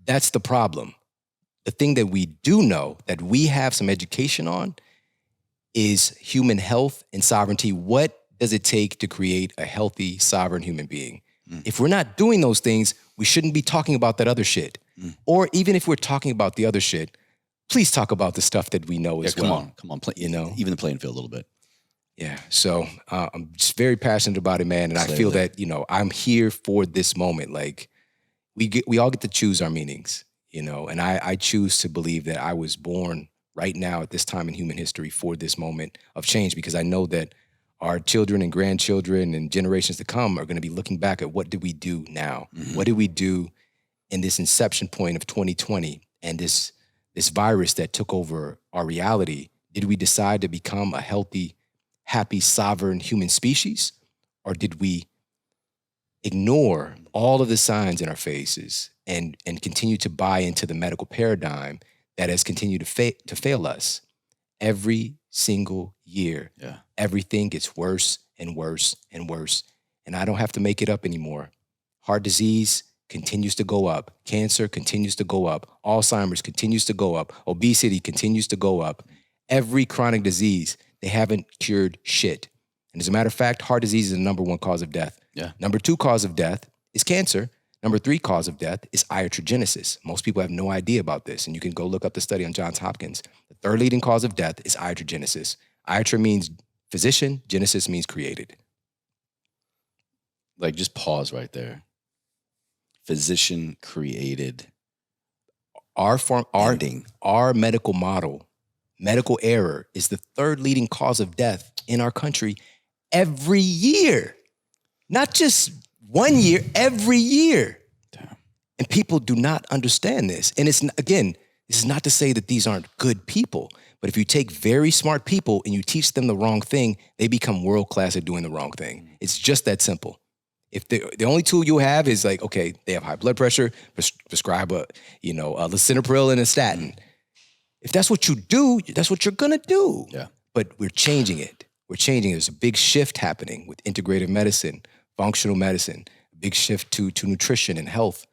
that's the problem. The thing that we do know that we have some education on is human health and sovereignty. What does it take to create a healthy, sovereign human being? If we're not doing those things, we shouldn't be talking about that other shit. Or even if we're talking about the other shit, please talk about the stuff that we know as well. Come on, you know, even the playing field a little bit. Yeah, so I'm just very passionate about it, man. And I feel that, you know, I'm here for this moment. Like, we all get to choose our meanings, you know, and I choose to believe that I was born right now at this time in human history for this moment of change, because I know that our children and grandchildren and generations to come are going to be looking back at what did we do now? What did we do in this inception point of 2020 and this virus that took over our reality? Did we decide to become a healthy, happy, sovereign human species? Or did we ignore all of the signs in our faces and continue to buy into the medical paradigm that has continued to fail us every single year? Yeah. Everything gets worse and worse and worse. And I don't have to make it up anymore. Heart disease continues to go up. Cancer continues to go up. Alzheimer's continues to go up. Obesity continues to go up. Every chronic disease, they haven't cured shit. And as a matter of fact, heart disease is the number one cause of death. Yeah. Number 2 cause of death is cancer. Number 3 cause of death is iatrogenesis. Most people have no idea about this, and you can go look up the study on Johns Hopkins. The third leading cause of death is iatrogenesis. Iatro means physician, genesis means created. Like, just pause right there. Physician created. Ending. Our medical model, medical error, is the third leading cause of death in our country every year. Not just 1 year, every year. Damn. And people do not understand this. And it's, again, this is not to say that these aren't good people, but if you take very smart people and you teach them the wrong thing, they become world-class at doing the wrong thing. It's just that simple. If the only tool you have is like, okay, they have high blood pressure, prescribe a lisinopril and a statin. If that's what you do, that's what you're gonna do. Yeah. But we're changing it. There's a big shift happening with integrative medicine, functional medicine, a big shift to nutrition and health.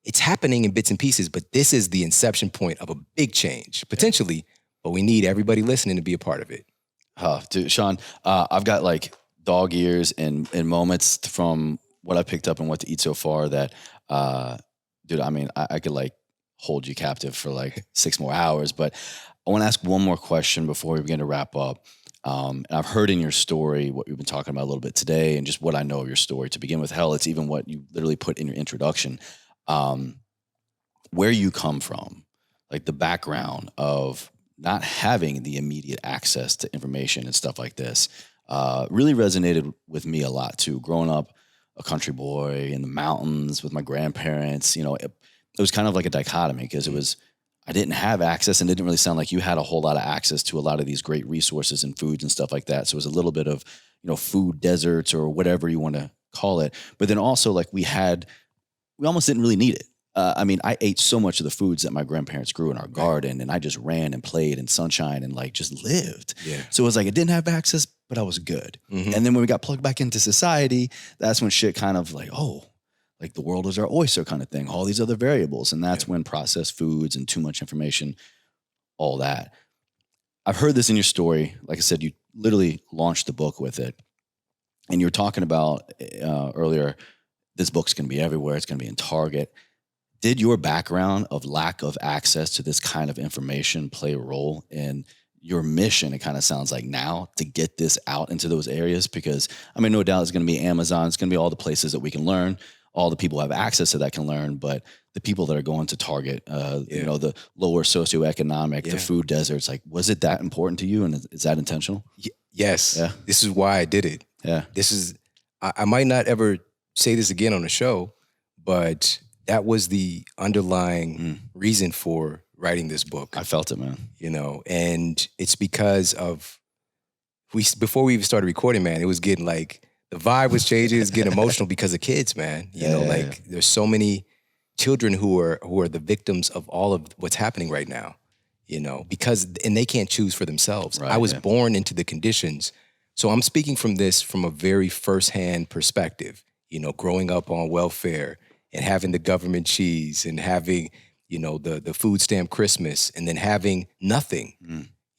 It's happening in bits and pieces, but this is the inception point of a big change, potentially, but we need everybody listening to be a part of it. Dude, Shawn, I've got like dog ears and moments from what I picked up and what to eat so far that, dude, I mean, I could like hold you captive for like 6 more hours, but I want to ask one more question before we begin to wrap up. And I've heard in your story what you've been talking about a little bit today and just what I know of your story to begin with. Hell, it's even what you literally put in your introduction. Where you come from, like the background of not having the immediate access to information and stuff like this, really resonated with me a lot too. Growing up a country boy in the mountains with my grandparents, it was kind of like a dichotomy because I didn't have access, and it didn't really sound like you had a whole lot of access to a lot of these great resources and foods and stuff like that. So it was a little bit of, food deserts or whatever you want to call it. But then also like we almost didn't really need it. I mean, I ate so much of the foods that my grandparents grew in our garden, and I just ran and played in sunshine and like just lived. Yeah. So it was like I didn't have access, but I was good. Mm-hmm. And then when we got plugged back into society, that's when shit kind of like, like the world is our oyster kind of thing, all these other variables. And that's when processed foods and too much information, all that. I've heard this in your story. Like I said, you literally launched the book with it. And you were talking about earlier, this book's going to be everywhere. It's going to be in Target. Did your background of lack of access to this kind of information play a role in your mission? It kind of sounds like now to get this out into those areas, because I mean, no doubt it's going to be Amazon. It's going to be all the places that we can learn. All the people who have access to that can learn, but the people that are going to Target, the lower socioeconomic, the food deserts, like, was it that important to you? And is that intentional? Yes. Yeah. This is why I did it. Yeah. I might not ever say this again on the show, but that was the underlying reason for writing this book. I felt it, man. And it's because of, before we even started recording, man, it was getting like, the vibe was changing. It's getting emotional because of kids, man. There's so many children who are the victims of all of what's happening right now, and they can't choose for themselves. Right, I was born into the conditions. So I'm speaking from a very firsthand perspective, growing up on welfare and having the government cheese and having, the food stamp Christmas and then having nothing,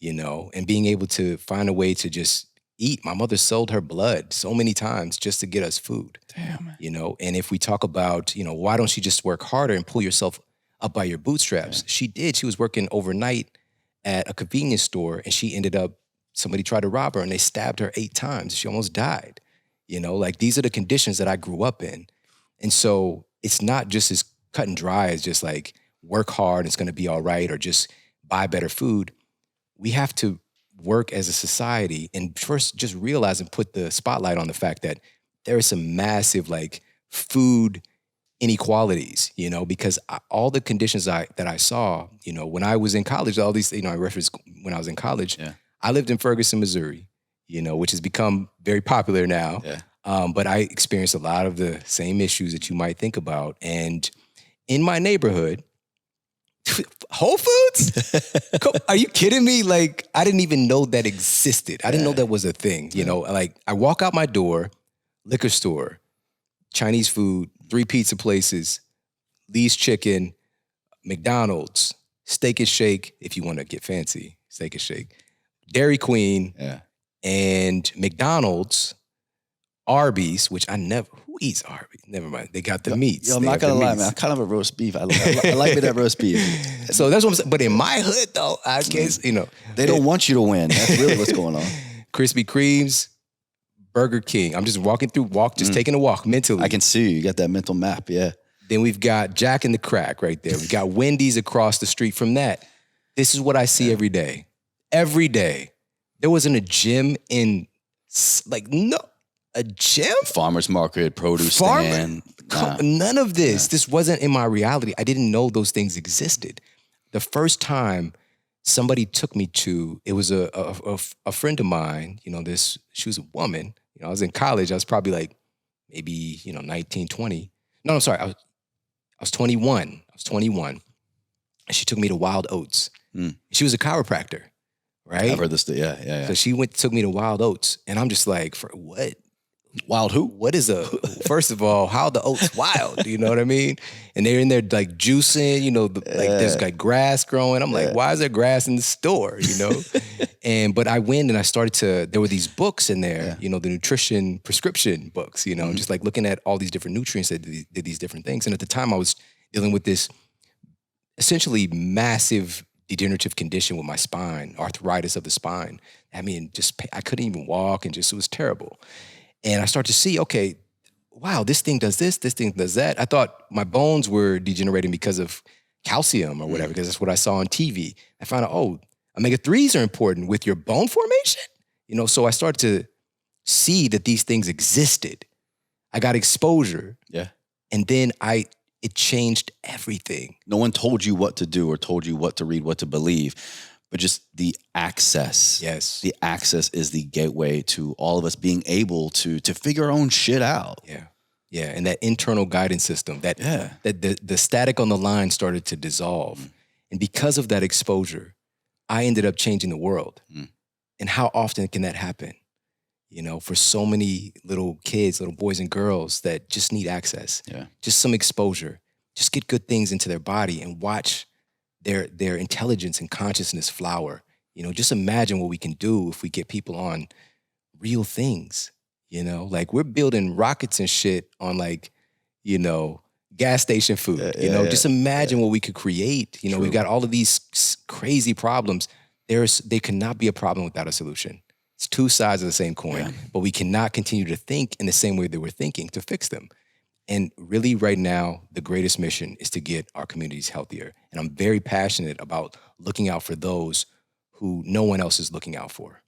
and being able to find a way to just eat. My mother sold her blood so many times just to get us food. Damn. And if we talk about, why don't you just work harder and pull yourself up by your bootstraps? Yeah. She did. She was working overnight at a convenience store, and she ended up, somebody tried to rob her and they stabbed her 8 times. She almost died. These are the conditions that I grew up in. And so it's not just as cut and dry as just like work hard, it's going to be all right, or just buy better food. We have to work as a society and first just realize and put the spotlight on the fact that there is some massive like food inequalities, because all the conditions that I saw, when I was in college, all these, I referenced when I was in college, I lived in Ferguson, Missouri, which has become very popular now. Yeah. But I experienced a lot of the same issues that you might think about. And in my neighborhood, Whole Foods? Are you kidding me? Like, I didn't even know that existed. I didn't know that was a thing. Like I walk out my door, liquor store, Chinese food, 3 pizza places, Lee's Chicken, McDonald's, Steak and Shake, if you want to get fancy, Steak and Shake, Dairy Queen, Yeah. and McDonald's, Arby's, which who eats Arby's? Never mind. They got the meats. Yo, I'm They not have the gonna lie, meats. man. I'm kind of a roast beef. I like me that roast beef. So that's what I'm saying. But in my hood, though, I guess, They don't want you to win. That's really what's going on. Krispy Kreme's, Burger King. I'm just just taking a walk mentally. I can see you. You got that mental map. Yeah. Then we've got Jack in the Crack right there. We've got Wendy's across the street from that. This is what I see every day. Every day. There wasn't a gym a gym? Farmer's market, produce stand. None of this. Yeah. This wasn't in my reality. I didn't know those things existed. The first time somebody took me to, it was a friend of mine, she was a woman. I was in college. I was probably like maybe, 19, 20. No, I'm sorry. I was 21. I was 21. And she took me to Wild Oats. She was a chiropractor, right? I've heard this. Yeah. So she took me to Wild Oats. And I'm just like, for what? Wild who? What is first of all, how the oats wild? You know what I mean? And they're in there like juicing, there's like grass growing. I'm like, why is there grass in the store? But I went and I started there were these books in there, the nutrition prescription books, just like looking at all these different nutrients that did these different things. And at the time I was dealing with this essentially massive degenerative condition with my spine, arthritis of the spine. I mean, I couldn't even walk and it was terrible. And I start to see, okay, wow, this thing does this thing does that. I thought my bones were degenerating because of calcium or whatever, because that's what I saw on TV. I found out, omega-3s are important with your bone formation. So I started to see that these things existed. I got exposure. Yeah. And then it changed everything. No one told you what to do or told you what to read, what to believe. But just the access. Yes. The access is the gateway to all of us being able to figure our own shit out. Yeah. Yeah. And that internal guidance system, that the static on the line started to dissolve. And because of that exposure, I ended up changing the world. And how often can that happen? For so many little kids, little boys and girls that just need access. Yeah. Just some exposure. Just get good things into their body and watch their intelligence and consciousness flower. Just imagine what we can do if we get people on real things. Like we're building rockets and shit on gas station food. Just imagine what we could create. We've got all of these crazy problems. They cannot be a problem without a solution. It's two sides of the same coin, but we cannot continue to think in the same way that we're thinking to fix them. And really right now, the greatest mission is to get our communities healthier. And I'm very passionate about looking out for those who no one else is looking out for.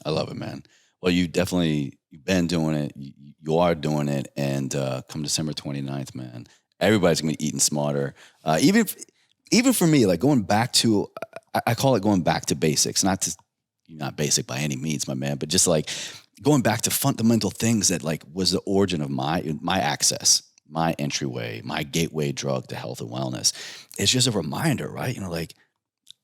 I love it, man. Well, you've been doing it. You are doing it. And come December 29th, man, everybody's going to be eating smarter. Even for me, like going back to, I call it going back to basics, not basic by any means, my man, but just like going back to fundamental things that like was the origin of my access, my entryway, my gateway drug to health and wellness. It's just a reminder, right?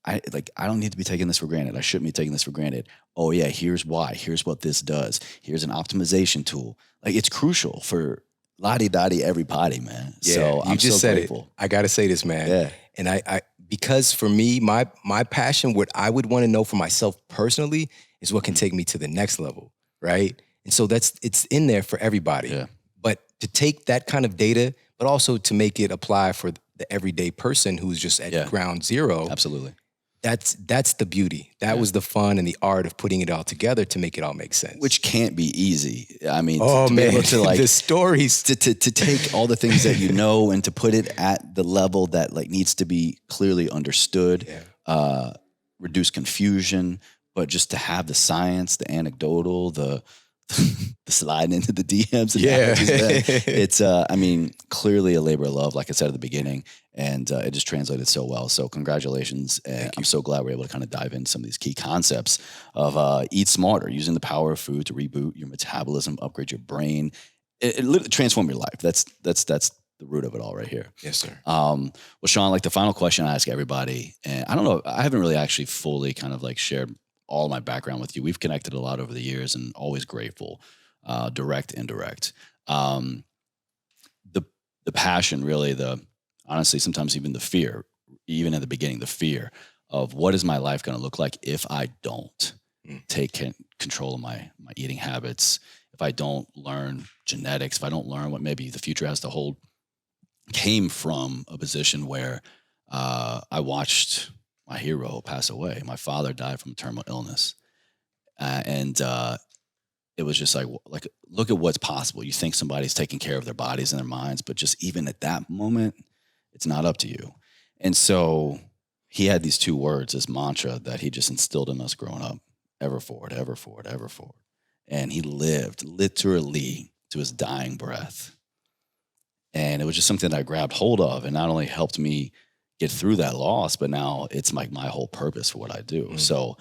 I don't need to be taking this for granted. I shouldn't be taking this for granted. Oh yeah, here's why. Here's what this does. Here's an optimization tool. Like it's crucial for la-di-da-di everybody, man. Yeah, so I'm just so said grateful. I got to say this, man. Yeah. And I because for me, my passion, what I would want to know for myself personally is what can take me to the next level, right? And so it's in there for everybody. Yeah. But to take that kind of data, but also to make it apply for the everyday person who's just at ground zero. Absolutely. That's the beauty. That was the fun and the art of putting it all together to make it all make sense. Which can't be easy. I mean, to be able to like the stories to take all the things that you know and to put it at the level that like needs to be clearly understood, reduce confusion, but just to have the science, the anecdotal, the sliding into the DMs. It's, I mean, clearly a labor of love, like I said at the beginning, and it just translated so well. So congratulations. And I'm so glad we're able to kind of dive into some of these key concepts of eat smarter, using the power of food to reboot your metabolism, upgrade your brain, it literally transform your life. That's the root of it all right here. Yes, sir. Well, Shawn, like the final question I ask everybody, and I don't know, I haven't really actually fully kind of like shared all my background with you. We've connected a lot over the years and always grateful, direct, indirect. The passion, really, honestly, sometimes even the fear, even at the beginning, the fear of what is my life going to look like if I don't? take control of my eating habits, if I don't learn genetics, if I don't learn what maybe the future has to hold, came from a position where I watched my hero pass away. My father died from terminal illness. And it was just like, look at what's possible. You think somebody's taking care of their bodies and their minds, but just even at that moment, it's not up to you. And so he had these 2 words, this mantra that he just instilled in us growing up: ever forward, ever forward, ever forward. And he lived literally to his dying breath. And it was just something that I grabbed hold of, and not only helped me get through that loss, but now it's like my whole purpose for what I do. Mm. So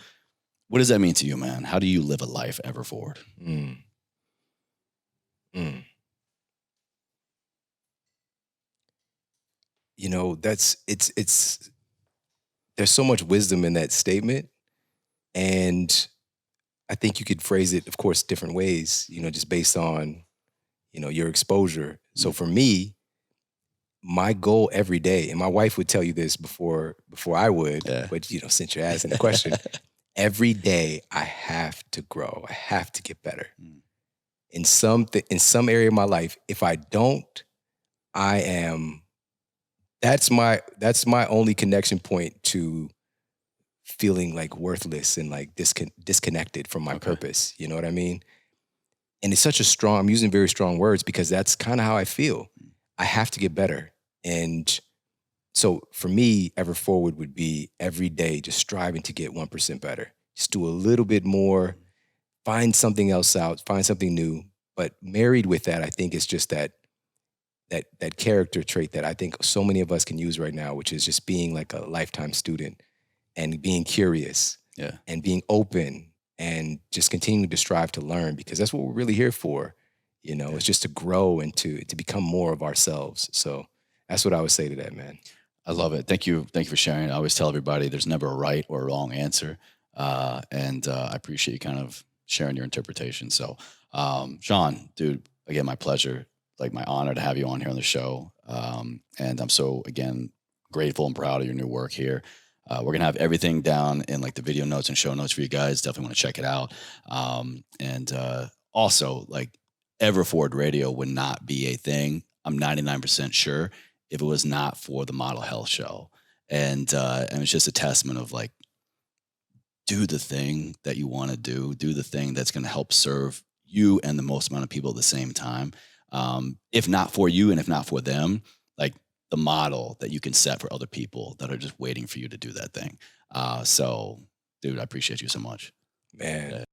what does that mean to you, man? How do you live a life ever forward? You know, it's there's so much wisdom in that statement. And I think you could phrase it, of course, different ways, you know, just based on, you know, your exposure. So for me, my goal every day, and my wife would tell you this before I would, but, you know, since you're asking the question, every day I have to grow. I have to get better. In some area of my life. If I don't, that's my only connection point to feeling like worthless and like disconnected from my purpose. You know what I mean? And it's such a strong, I'm using very strong words because that's kind of how I feel. I have to get better. And so for me, ever forward would be every day just striving to get 1% better. Just do a little bit more, find something else out, find something new. But married with that, I think it's just that character trait that I think so many of us can use right now, which is just being like a lifetime student and being curious and being open and just continuing to strive to learn, because that's what we're really here for. You know, it's just to grow and to become more of ourselves. So that's what I would say to that, man. I love it. Thank you for sharing. I always tell everybody there's never a right or a wrong answer. And I appreciate you kind of sharing your interpretation. So, Shawn, dude, again, my pleasure, like my honor to have you on here on the show. And I'm so, again, grateful and proud of your new work here. We're going to have everything down in like the video notes and show notes for you guys. Definitely want to check it out. And also, like, Ever Forward Radio would not be a thing, I'm 99% sure, if it was not for the Model Health Show. And it's just a testament of like, do the thing that you want to do the thing that's going to help serve you and the most amount of people at the same time. If not for you and if not for them, like the model that you can set for other people that are just waiting for you to do that thing. So, dude, I appreciate you so much. Man.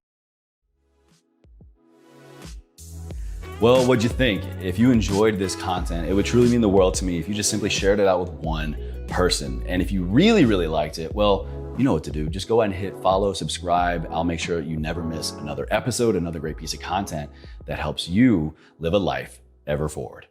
Well, what'd you think? If you enjoyed this content, it would truly mean the world to me if you just simply shared it out with one person. And if you really, really liked it, well, you know what to do. Just go ahead and hit follow, subscribe. I'll make sure you never miss another episode, another great piece of content that helps you live a life ever forward.